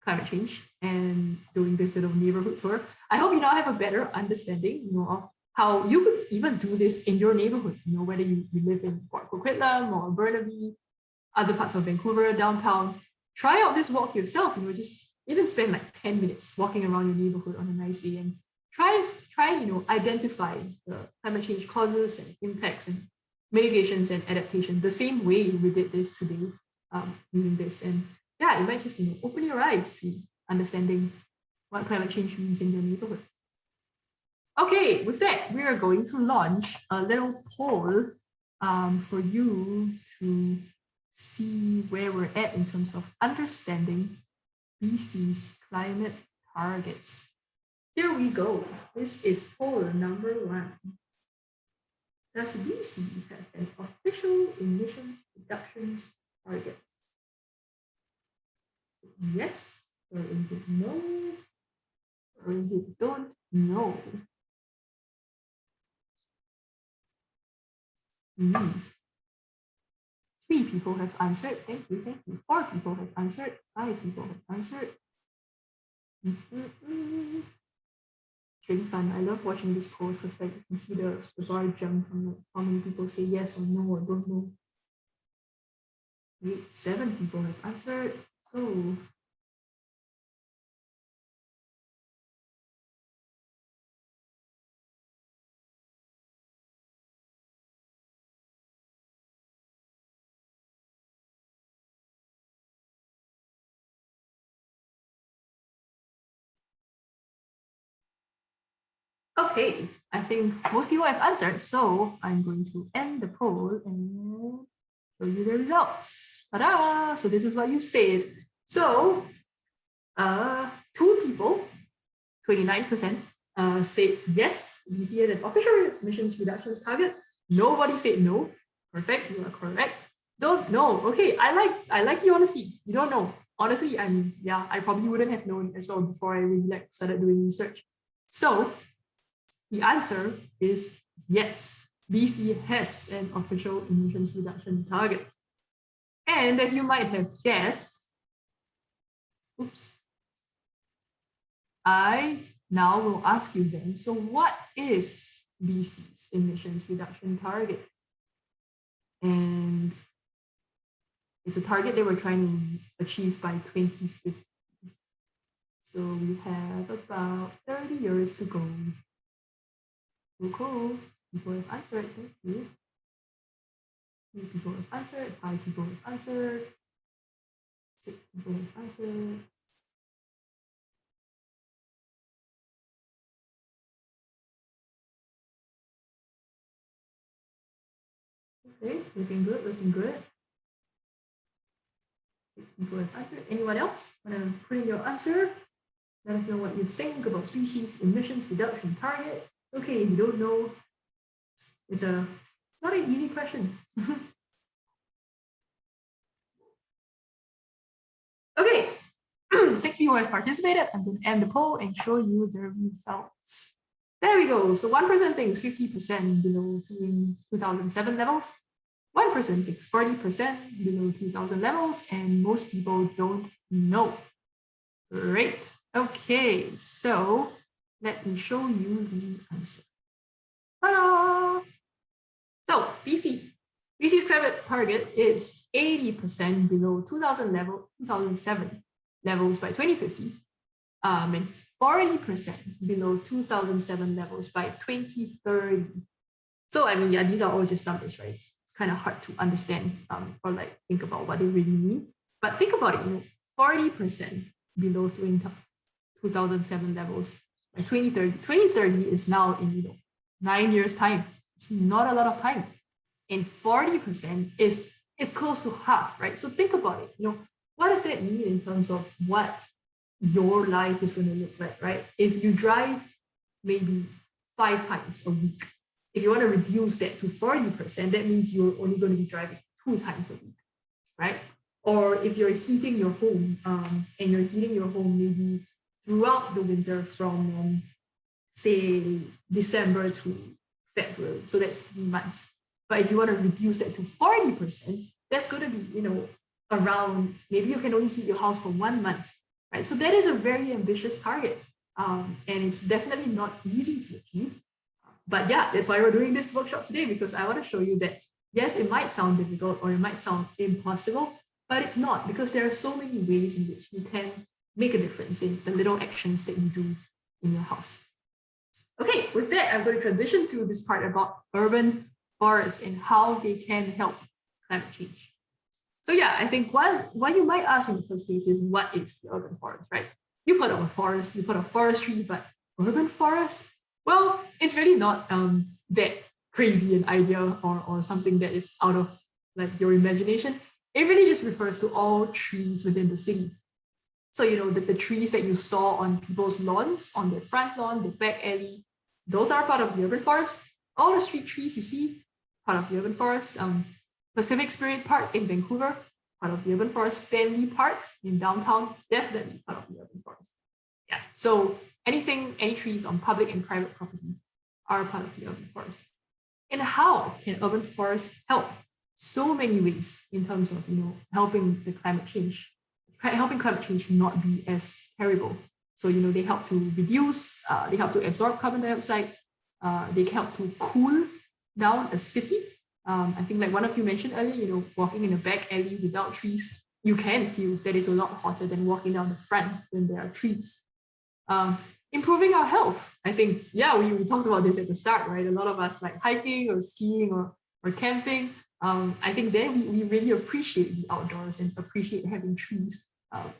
climate change and doing this little neighborhood tour. I hope you now have a better understanding, of how you could even do this in your neighborhood, whether you live in Port Coquitlam or Burnaby, other parts of Vancouver, downtown. Try out this walk yourself, just even spend like 10 minutes walking around your neighborhood on a nice day and try, identify the climate change causes and impacts and mitigations and adaptation the same way we did this today using this. And yeah, it might just open your eyes to understanding what climate change means in your neighborhood. Okay, with that, we are going to launch a little poll for you to see where we're at in terms of understanding BC's climate targets. Here we go. This is poll number 1. Does BC have an official emissions reductions target? Yes, or is it no? Or is it don't know? Mm. 3 people have answered. Thank you, thank you. 4 people have answered. 5 people have answered. It's really fun. I love watching these polls because like you see the bar jump from like how many people say yes or no or don't know. 7 people have answered. So okay, I think most people have answered, so I'm going to end the poll and show you the results. Ta-da! So this is what you said. So, 2 people, 29%, said yes, BC has an official emissions reductions target. Nobody said no. Perfect, you are correct. Don't know. Okay, I like the honesty. You don't know. Honestly, I probably wouldn't have known as well before I really started doing research. So the answer is yes. BC has an official emissions reduction target. And as you might have guessed, I now will ask you then, so what is BC's emissions reduction target? And it's a target that we're trying to achieve by 2050. So we have about 30 years to go. Cool. People have answered. Thank you. 3 people have answered. 5 people have answered. 6 people have answered. Okay, looking good, looking good. 6 people have answered. Anyone else want to put in your answer? Let us know what you think about BC's emissions reduction target. Okay, if you don't know, it's not an easy question. Okay, 6 people have participated. I'm going to end the poll and show you the results. There we go. So 1% thinks 50% below 2007 levels. 1% thinks 40% below 2000 levels, and most people don't know. Great. Okay, so let me show you the answer. Ta-da! So BC's climate target is 80% below 2007 levels by 2050, and 40% below 2007 levels by 2030. So I mean, yeah, these are all just numbers, right? It's kind of hard to understand or like think about what they really mean. But think about it, 40% below 2007 levels by 2030. 2030 is now in 9 years' time. It's not a lot of time. And 40% is close to half, right? So think about it. What does that mean in terms of what your life is going to look like, right? If you drive maybe 5 times a week, if you want to reduce that to 40%, that means you're only going to be driving 2 times a week, right? Or if you're heating your home, and you're heating your home maybe throughout the winter from, say, December to February, so that's 3 months. But if you want to reduce that to 40%, that's going to be, around, maybe you can only heat your house for 1 month, right? So that is a very ambitious target. And it's definitely not easy to achieve. But yeah, that's why we're doing this workshop today, because I want to show you that, yes, it might sound difficult or it might sound impossible, but it's not, because there are so many ways in which you can make a difference in the little actions that you do in your house. Okay, with that, I'm going to transition to this part about urban forests and how they can help climate change. So yeah, I think what you might ask in the first place is, what is the urban forest, right? You've heard of a forest, you've heard of forestry, but urban forest? Well, it's really not that crazy an idea or something that is out of like your imagination. It really just refers to all trees within the city. So, the trees that you saw on people's lawns, on their front lawn, the back alley, those are part of the urban forest. All the street trees you see, part of the urban forest. Pacific Spirit Park in Vancouver, part of the urban forest. Stanley Park in downtown, definitely part of the urban forest. Yeah, so any trees on public and private property are part of the urban forest. And how can urban forests help? So many ways in terms of helping climate change not be as terrible. So they help to reduce, they help to absorb carbon dioxide, they help to cool down a city. I think like one of you mentioned earlier, walking in a back alley without trees, you can feel that it's a lot hotter than walking down the front when there are trees. Improving our health. I think, we talked about this at the start, right? A lot of us like hiking or skiing or camping. I think then we really appreciate the outdoors and appreciate having trees.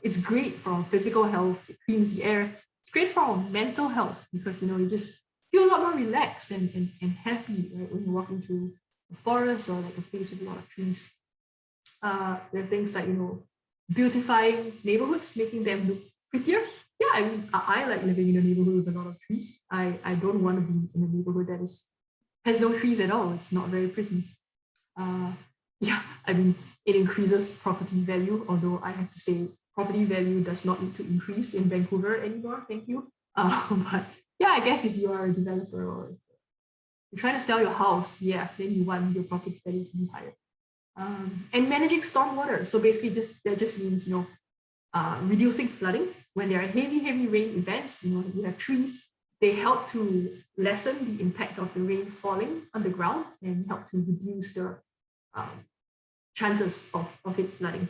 It's great for our physical health. It cleans the air. It's great for our mental health because, you just feel a lot more relaxed and happy, right, when you're walking through a forest or like a place with a lot of trees. There are things like, beautifying neighborhoods, making them look prettier. Yeah, I mean, I like living in a neighborhood with a lot of trees. I don't want to be in a neighborhood that has no trees at all. It's not very pretty. I mean, it increases property value, although I have to say property value does not need to increase in Vancouver anymore. Thank you. But yeah, I guess if you are a developer or you're trying to sell your house, then you want your property value to be higher. And managing stormwater. So basically, that just means reducing flooding when there are heavy rain events. You have trees. They help to lessen the impact of the rain falling on the ground and help to reduce the chances of it flooding.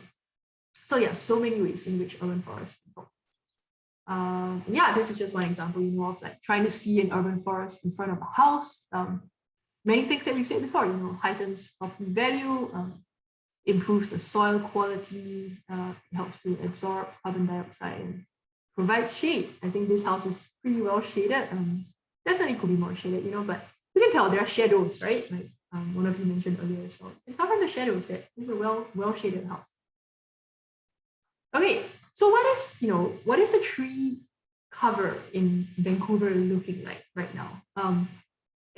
So so many ways in which urban forests help. This is just one example, of like trying to see an urban forest in front of a house. Many things that we've said before, heightens property value, improves the soil quality, helps to absorb carbon dioxide, and provides shade. I think this house is pretty well shaded. Definitely could be more shaded, but you can tell there are shadows, right? Like one of you mentioned earlier as well. You can tell from the shadows that it's a well shaded house. Okay, so what is the tree cover in Vancouver looking like right now?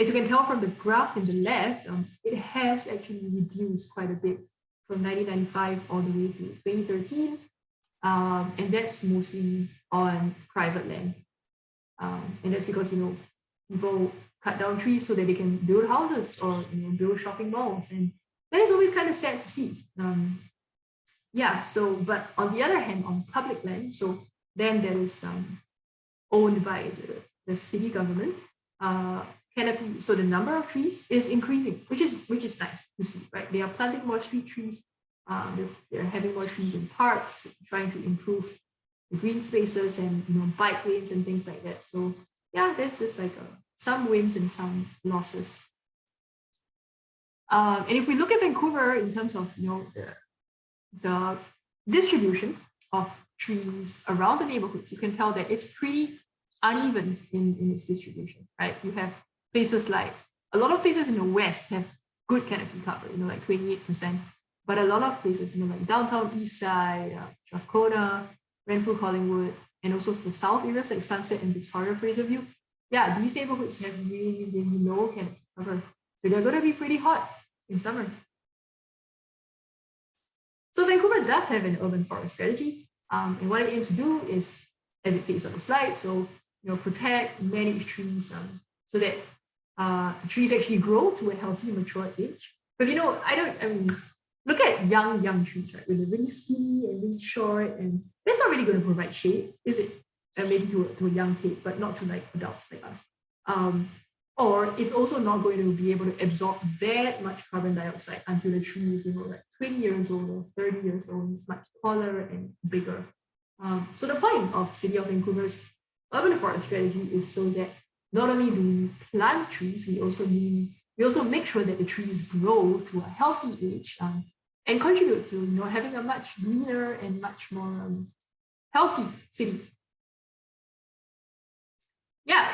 As you can tell from the graph in the left, it has actually reduced quite a bit from 1995 all the way to 2013. And that's mostly on private land. And that's because, people cut down trees so that they can build houses or build shopping malls. And that is always kind of sad to see. But on the other hand, on public land, so then that is owned by the city government, canopy, so the number of trees is increasing, which is nice to see, right? They are planting more street trees. They're having more trees in parks, trying to improve the green spaces and bike lanes and things like that. So there's just like some wins and some losses. And if we look at Vancouver in terms of the distribution of trees around the neighborhoods, you can tell that it's pretty uneven in its distribution, right? You have places like, a lot of places in the West have good canopy cover, like 28%, but a lot of places, like downtown East Side, Strathcona, Renfrew, Collingwood, and also the South areas like Sunset and Victoria, Fraser View, these neighborhoods have really, really low canopy cover. So they're going to be pretty hot in summer. So Vancouver does have an urban forest strategy. And what it aims to do is, as it says on the slide, so protect, manage trees so that trees actually grow to a healthy, mature age. Because look at young trees, right? When they're really skinny and really short, and that's not really going to provide shade, is it? And maybe to a young kid, but not to like adults like us. Or it's also not going to be able to absorb that much carbon dioxide until the tree is, like 20 years old or 30 years old. It's much taller and bigger. So the point of City of Vancouver's urban forest strategy is so that not only do we plant trees, we also make sure that the trees grow to a healthy age and contribute to having a much greener and much more healthy city.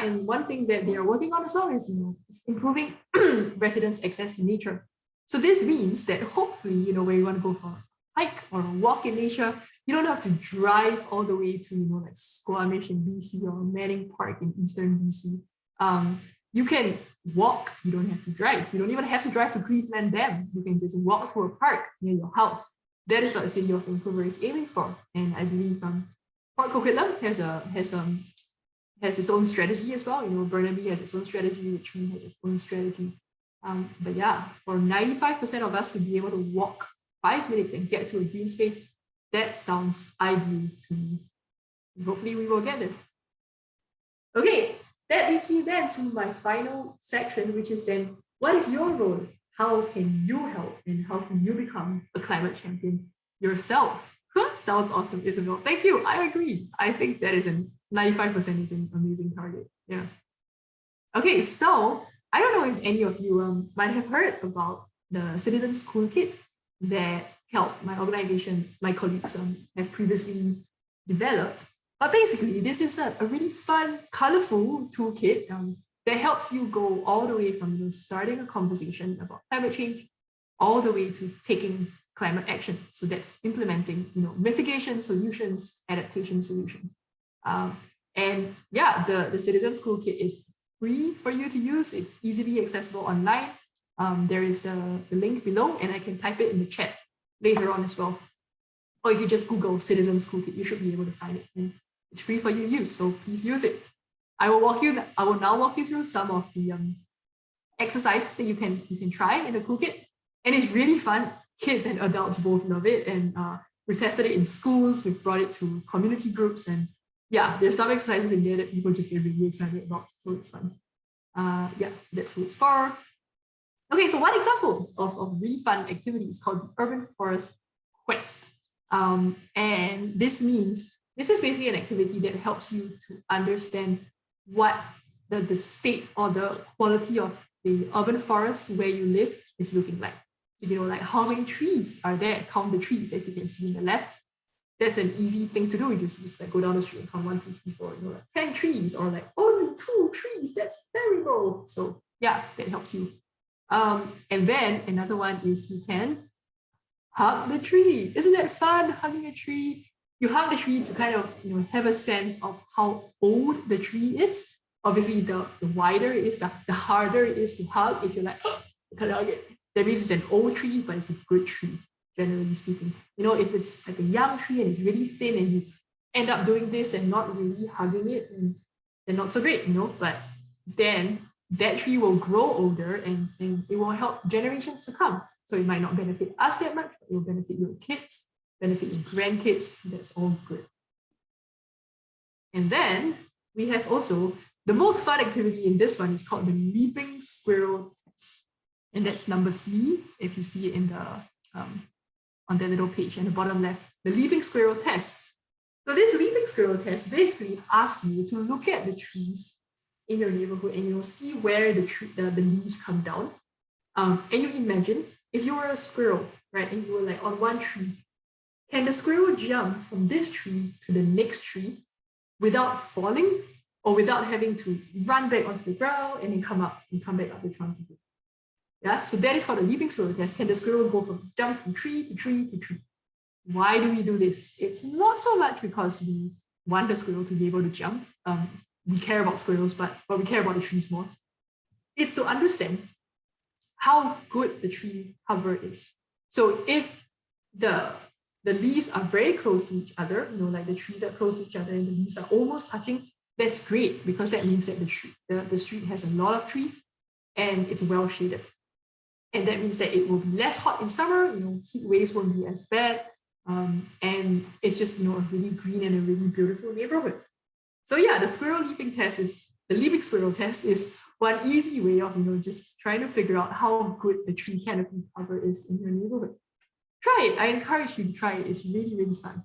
And one thing that they are working on as well is improving residents' access to nature. So this means that hopefully, where you want to go for a hike or a walk in nature, You don't have to drive all the way to, like Squamish in BC or Manning Park in Eastern BC. You can walk. You don't have to drive. You don't even have to drive to Cleveland Dam. You can just walk to a park near your house. That is what the city of Vancouver is aiming for. And I believe Port Coquitlam has its own strategy as well. Burnaby has its own strategy, Richmond has its own strategy. But yeah, for 95% of us to be able to walk 5 minutes and get to a green space, that sounds ideal to me. Hopefully we will get there. Okay, that leads me then to my final section, which is then, what is your role? How can you help and how can you become a climate champion yourself? Sounds awesome, Isabel. Thank you. I agree. I think that is 95% is an amazing target. Yeah. Okay, so I don't know if any of you might have heard about the Citizens Toolkit that my organization, my colleagues have previously developed. But basically, this is a really fun, colorful toolkit that helps you go all the way from starting a conversation about climate change all the way to taking climate action. So that's implementing mitigation solutions, adaptation solutions. And yeah, the Citizens Toolkit is free for you to use. It's easily accessible online. There is the link below, and I can type it in the chat later on as well. Or if you just Google Citizens Toolkit, you should be able to find it. And it's free for you to use, so please use it. I will now walk you through some of the exercises that you can try in the toolkit. And it's really fun. Kids and adults both love it. And we've tested it in schools, we've brought it to community groups, and yeah, there's some exercises in there that people just get really excited about. So it's fun. Yeah, so that's what it's for. Okay, so one example of really fun activity is called the Urban Forest Quest. And this is basically an activity that helps you to understand what the state or the quality of the urban forest where you live is looking like. Like how many trees are there? Count the trees, as you can see on the left. That's an easy thing to do. You just like go down the street and count 1, 2, 3, 4, like 10 trees, or like only 2 trees. That's terrible. So yeah, that helps you. And then another one is you can hug the tree. Isn't that fun, hugging a tree? You hug the tree to kind of have a sense of how old the tree is. Obviously, the wider it is, the harder it is to hug. If you're like, oh, I can't hug it, that means it's an old tree, but it's a good tree, generally speaking. If it's like a young tree and it's really thin and you end up doing this and not really hugging it, then not so great, But then that tree will grow older and it will help generations to come. So it might not benefit us that much, but it will benefit your kids, benefit your grandkids. That's all good. And then we have also the most fun activity in this one is called the leaping squirrel test. And that's number 3, if you see it in the on the little page in the bottom left, the leaping squirrel test. So this leaping squirrel test basically asks you to look at the trees in your neighborhood and you'll see where the leaves come down. And you imagine if you were a squirrel, right, and you were like on one tree, can the squirrel jump from this tree to the next tree without falling or without having to run back onto the ground and then come back up the trunk again? Yeah, so that is called a leaping squirrel test. Can the squirrel go from jump from tree to tree to tree? Why do we do this? It's not so much because we want the squirrel to be able to jump. We care about squirrels, but we care about the trees more. It's to understand how good the tree cover is. So if the leaves are very close to each other, like the trees are close to each other and the leaves are almost touching, that's great because that means that the street has a lot of trees and it's well shaded. And that means that it will be less hot in summer, heat waves won't be as bad. And it's just, a really green and a really beautiful neighborhood. So yeah, the leaping squirrel test is one easy way of, just trying to figure out how good the tree canopy cover is in your neighborhood. Try it. I encourage you to try it. It's really, really fun.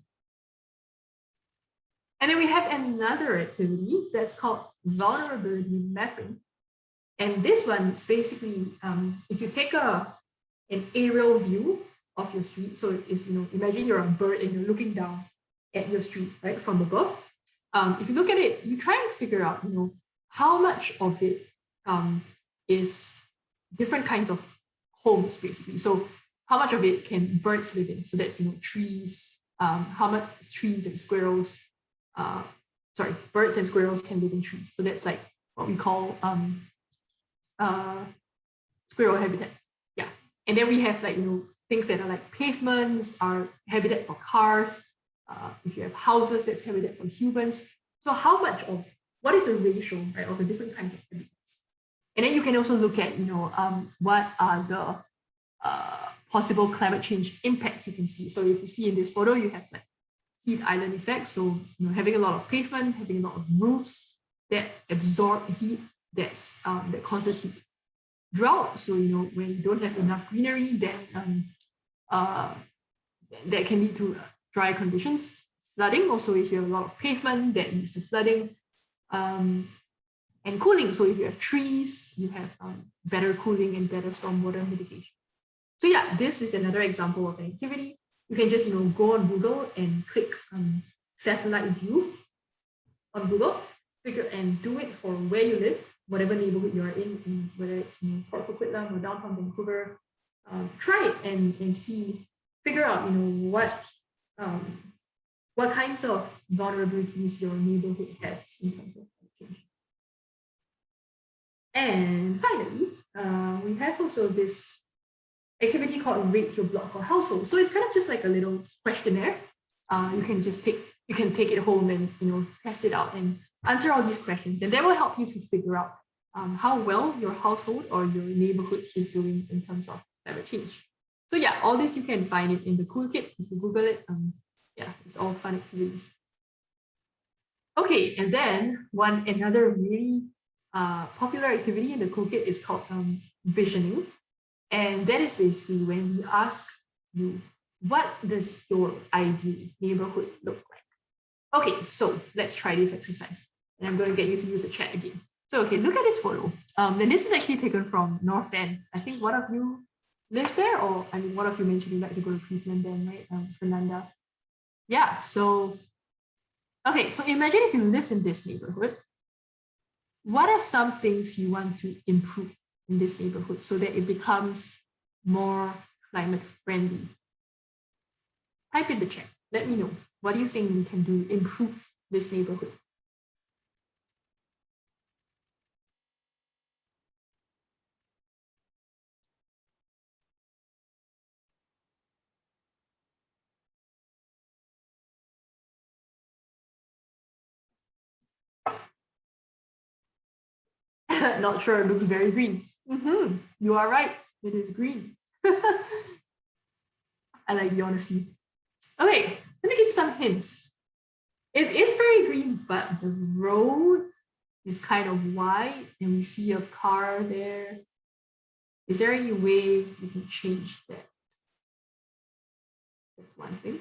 And then we have another activity that's called vulnerability mapping. And this one is basically, if you take an aerial view of your street, so it's, imagine you're a bird and you're looking down at your street, right, from above. If you look at it, you try and figure out, how much of it is different kinds of homes, basically. So how much of it can birds live in? So that's, trees, how much trees and squirrels, birds and squirrels can live in trees. So that's like what we call squirrel habitat. Yeah. And then we have like, things that are like pavements are habitat for cars. If you have houses, that's habitat for humans. So what is the ratio, right, of the different kinds of habitats? And then you can also look at, what are the possible climate change impacts you can see. So if you see in this photo, you have like heat island effect. So, having a lot of pavement, having a lot of roofs that absorb heat that causes heat. Drought. So, when you don't have enough greenery, then that can lead to dry conditions. Flooding. Also, if you have a lot of pavement, that leads to flooding. And cooling. So if you have trees, you have better cooling and better stormwater mitigation. So yeah, this is another example of an activity. You can just go on Google and click satellite view on Google, and do it for where you live, whatever neighborhood you are in whether it's Port Coquitlam or downtown Vancouver. Try it and see, figure out what kinds of vulnerabilities your neighborhood has in terms of climate change. And finally, we have also this activity called Rate Your Block or Household. So it's kind of just like a little questionnaire. You can take it home and test it out and answer all these questions, and that will help you to figure out how well your household or your neighborhood is doing in terms of climate change. So yeah, all this you can find it in the Cool Kit. If you Google it, yeah, it's all fun activities. Okay, and then another really popular activity in the Cool Kit is called visioning. And that is basically when we ask you, what does your ideal neighborhood look like? Okay, so let's try this exercise. And I'm going to get you to use the chat again. So, okay, look at this photo. And this is actually taken from North End. I think one of you lives there, or one of you mentioned you'd like to go to Cleveland then, right? Fernanda. Yeah, so, okay, so imagine if you lived in this neighborhood. What are some things you want to improve in this neighborhood so that it becomes more climate friendly? Type in the chat. Let me know. What do you think we can do to improve this neighborhood? Not sure. It looks very green. You are right. It is green. I like the honesty. Okay, let me give you some hints. It is very green, but the road is kind of wide and we see a car there. Is there any way we can change that? That's one thing.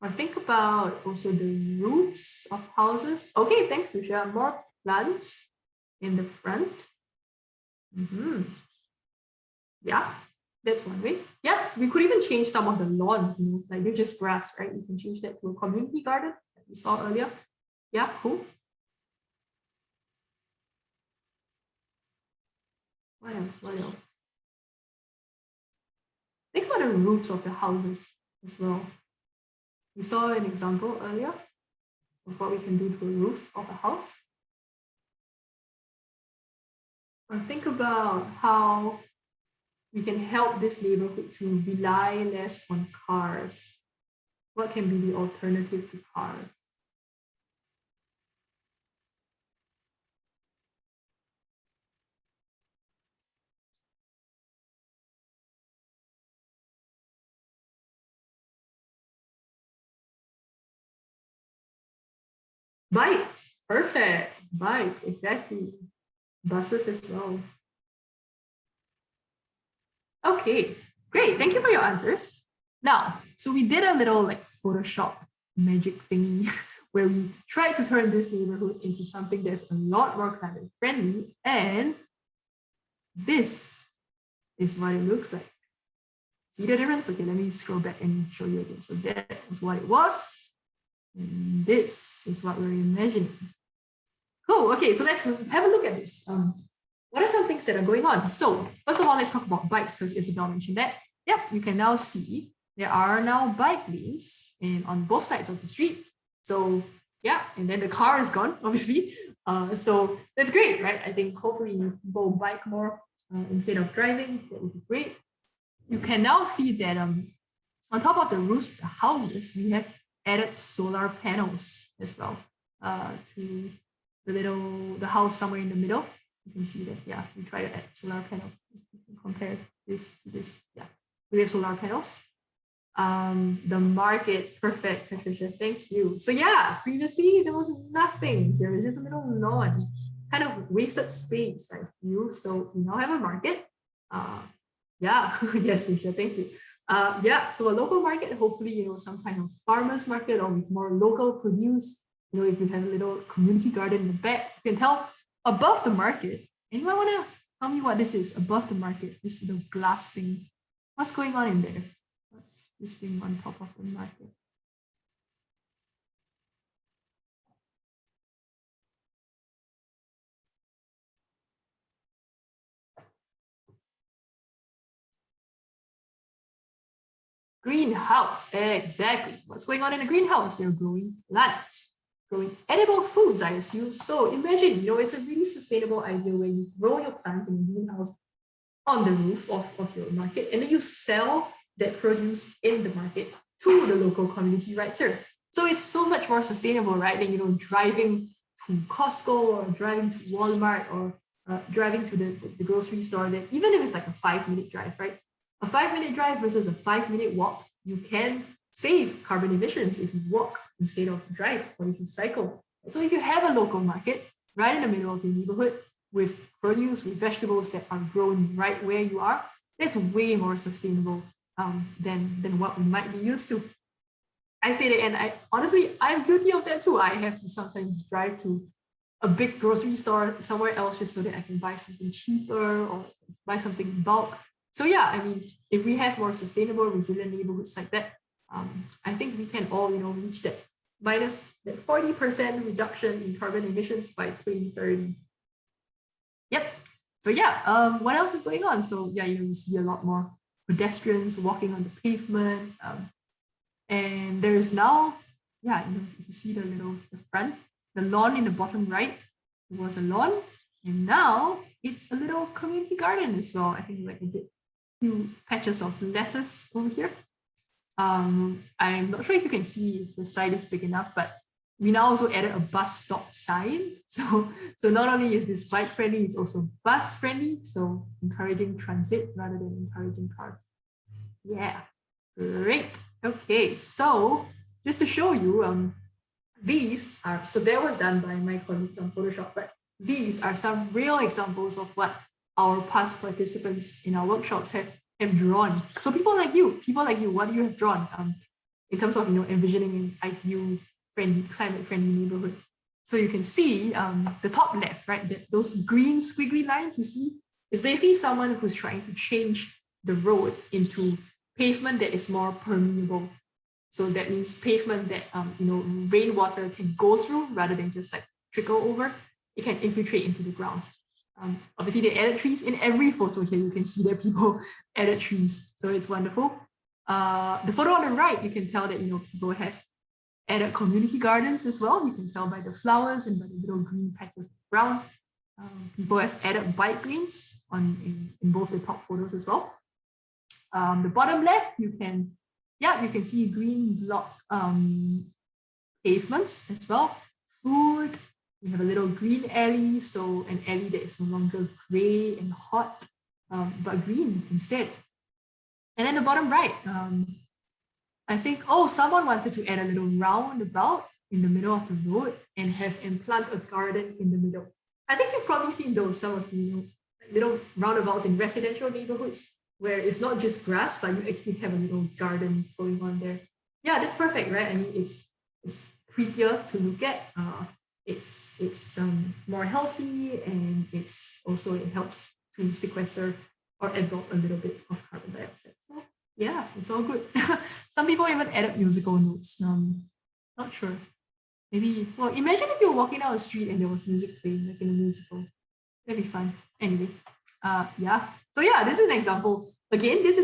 Or think about also the roofs of houses. Okay, thanks, Lucia. More plants in the front. Yeah, that's one way. Yeah, we could even change some of the lawns, like they're just grass, right? You can change that to a community garden that we saw earlier. Yeah, cool. What else? Think about the roofs of the houses as well. We saw an example earlier of what we can do to a roof of a house. Or think about how we can help this neighborhood to rely less on cars. What can be the alternative to cars? Bikes, perfect. Bikes, exactly. Buses as well. Okay, great. Thank you for your answers. Now, so we did a little like Photoshop magic thingy where we tried to turn this neighborhood into something that's a lot more climate friendly. And this is what it looks like. See the difference? Okay, let me scroll back and show you again. So that is what it was. And this is what we're imagining. Cool. Okay, so let's have a look at this. What are some things that are going on? So first of all, let's talk about bikes because Isabel mentioned that. you can now see there are now bike lanes on both sides of the street. So yeah, and then the car is gone, obviously. So that's great, right? I think hopefully people bike more instead of driving. That would be great. You can now see that on top of the roofs of the houses, we have added solar panels as well to the house somewhere in the middle. You can see that, yeah, we try to add solar panel. You can compare this to this. Yeah, we have solar panels. The market, perfect, Patricia, thank you. So yeah, previously there was nothing here, just a little lawn, kind of wasted space, I feel. So we now have a market. Yeah, yes, Patricia, thank you. Yeah, so a local market, hopefully, some kind of farmer's market or with more local produce. If you have a little community garden in the back, you can tell above the market. Anyone want to tell me what this is above the market? This little glass thing. What's going on in there? What's this thing on top of the market? Greenhouse, exactly. What's going on in a greenhouse? They're growing plants, growing edible foods, I assume. So imagine, it's a really sustainable idea where you grow your plants in a greenhouse on the roof of your market, and then you sell that produce in the market to the local community right here. So it's so much more sustainable, right? Than driving to Costco or driving to Walmart or driving to the grocery store. That even if it's like a 5-minute drive, right? A 5-minute drive versus a 5-minute walk, you can save carbon emissions if you walk instead of drive or if you cycle. So if you have a local market right in the middle of your neighborhood with produce, with vegetables that are grown right where you are, that's way more sustainable than what we might be used to. I say that, and I'm guilty of that too. I have to sometimes drive to a big grocery store somewhere else just so that I can buy something cheaper or buy something in bulk. So yeah, if we have more sustainable, resilient neighborhoods like that, I think we can all, reach that minus that 40% reduction in carbon emissions by 2030. Yep. So yeah, what else is going on? So yeah, you see a lot more pedestrians walking on the pavement. And there is now, yeah, if you see the front, the lawn in the bottom right, it was a lawn, and now it's a little community garden as well. I think like a few patches of lettuce over here. I'm not sure if you can see if the slide is big enough, but we now also added a bus stop sign. So not only is this bike friendly, it's also bus friendly. So encouraging transit rather than encouraging cars. Yeah, great. Okay, so just to show you, so that was done by my colleague on Photoshop, but these are some real examples of what our past participants in our workshops have drawn. So people like you, what do you have drawn in terms of envisioning an ideal friendly, climate friendly neighborhood? So you can see the top left, right? Those green squiggly lines you see is basically someone who's trying to change the road into pavement that is more permeable. So that means pavement that rainwater can go through rather than just like trickle over. It can infiltrate into the ground. Obviously, they added trees in every photo here. You can see that people added trees, so it's wonderful. The photo on the right, you can tell that people have added community gardens as well. You can tell by the flowers and by the little green patches of ground. People have added bike lanes in both the top photos as well. The bottom left, you can see green block pavements as well. Food. We have a little green alley, so an alley that is no longer gray and hot, but green instead. And then the bottom right, I think, someone wanted to add a little roundabout in the middle of the road and plant a garden in the middle. I think you've probably seen those, some of the little roundabouts in residential neighborhoods where it's not just grass, but you actually have a little garden going on there. Yeah, that's perfect, right? It's prettier to look at. It's more healthy, and it helps to sequester or absorb a little bit of carbon dioxide. So yeah, it's all good. Some people even added musical notes. Not sure. Maybe, imagine if you're walking down the street and there was music playing, like in a musical. That'd be fun. Anyway, yeah. So yeah, this is an example Again, this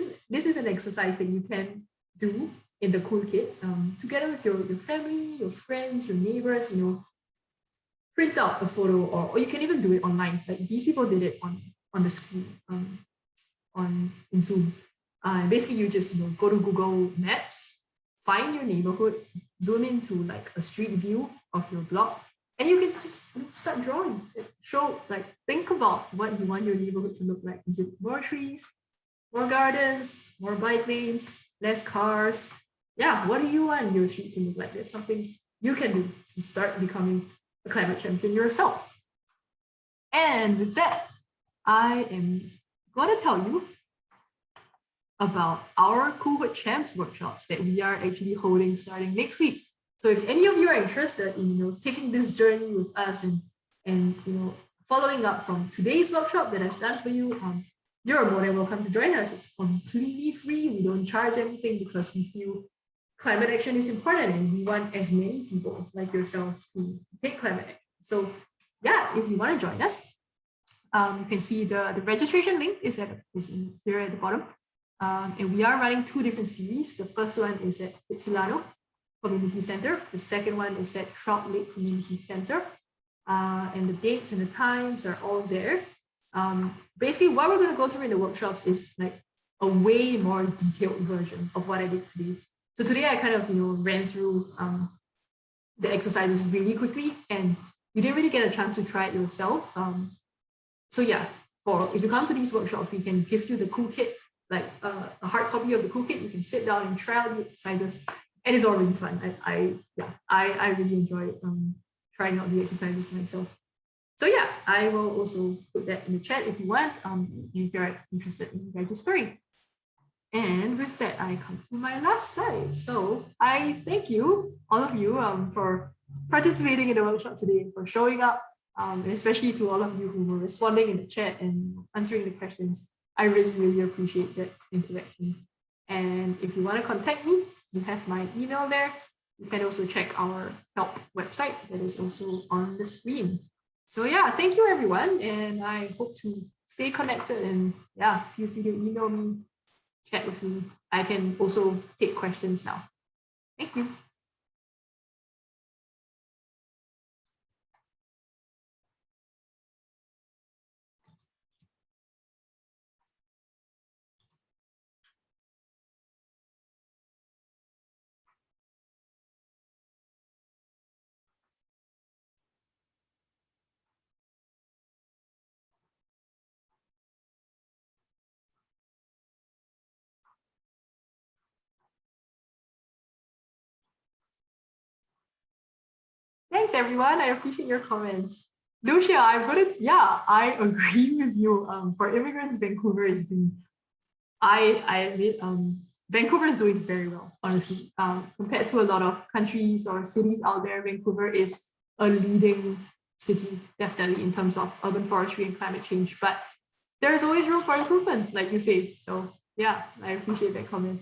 is an exercise that you can do in the cool kit together with your family, your friends, your neighbors. Print out a photo, or you can even do it online. Like these people did it on the screen on in Zoom. Basically, you just go to Google Maps, find your neighborhood, zoom into like a street view of your block, and you can just start drawing. Think about what you want your neighborhood to look like. Is it more trees, more gardens, more bike lanes, less cars? Yeah, what do you want your street to look like? That's something you can do to start becoming a climate champion yourself. And with that, I am going to tell you about our Cool with Champs workshops that we are actually holding starting next week. So if any of you are interested in taking this journey with us and following up from today's workshop that I've done for you, you're more than welcome to join us. It's completely free. We don't charge anything because we feel climate action is important and we want as many people like yourself to take climate action. So yeah, if you want to join us, you can see the registration link is here at the bottom. And we are running 2 different series. The first one is at Itsilano Community Center. The second one is at Trout Lake Community Center. And the dates and the times are all there. Basically, what we're going to go through in the workshops is like a way more detailed version of what I did today. So today I kind of ran through the exercises really quickly, and you didn't really get a chance to try it yourself. So yeah, if you come to these workshops, we can gift you the cool kit, like a hard copy of the cool kit. You can sit down and try out the exercises, and it's all really fun. I really enjoy trying out the exercises myself. So yeah, I will also put that in the chat if you want, if you're interested in registering. And with that, I come to my last slide. So I thank you, all of you, for participating in the workshop today, for showing up, and especially to all of you who were responding in the chat and answering the questions. I really, really appreciate that interaction. And if you want to contact me, you have my email there. You can also check our help website that is also on the screen. So yeah, thank you everyone. And I hope to stay connected, and yeah, feel free to email me, chat with me. I can also take questions now. Thank you. Thanks, everyone. I appreciate your comments. Lucia, I agree with you. For immigrants, Vancouver has been, I admit, Vancouver is doing very well, honestly. Compared to a lot of countries or cities out there, Vancouver is a leading city, definitely, in terms of urban forestry and climate change. But there is always room for improvement, like you say. So yeah, I appreciate that comment.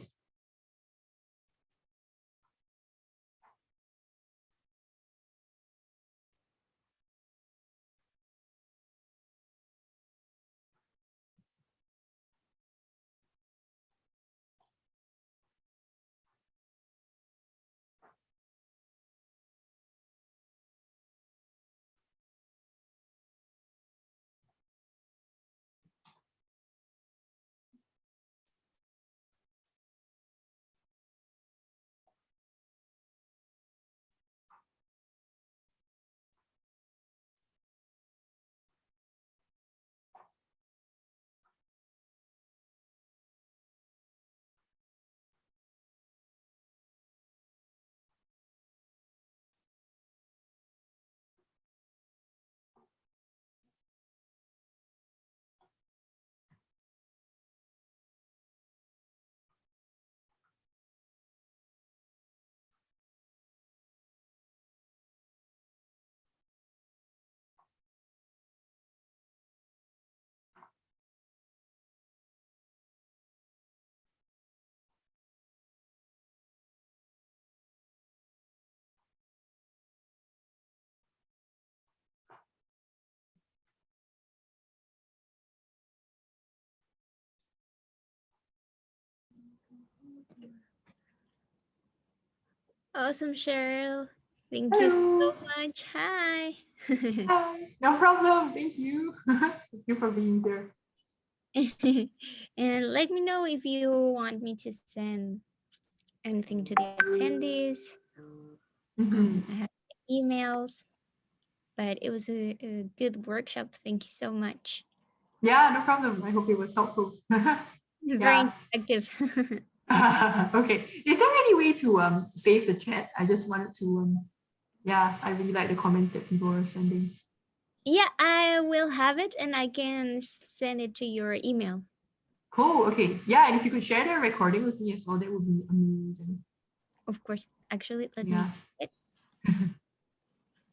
Awesome, Cheryl. Thank you Hello. so much. Hi. Hi. No problem. Thank you. Thank you for being here. And let me know if you want me to send anything to the attendees. Mhm. I have emails, but it was a good workshop. Thank you so much. Yeah, no problem. I hope it was helpful. Very Yeah. interactive. Okay. Is there any way to save the chat? I just wanted to yeah, I really like the comments that people are sending. Yeah, I will have it and I can send it to your email. Cool. Okay. Yeah, and if you could share the recording with me as well, that would be amazing. Of course. Actually, let me Yeah. see it.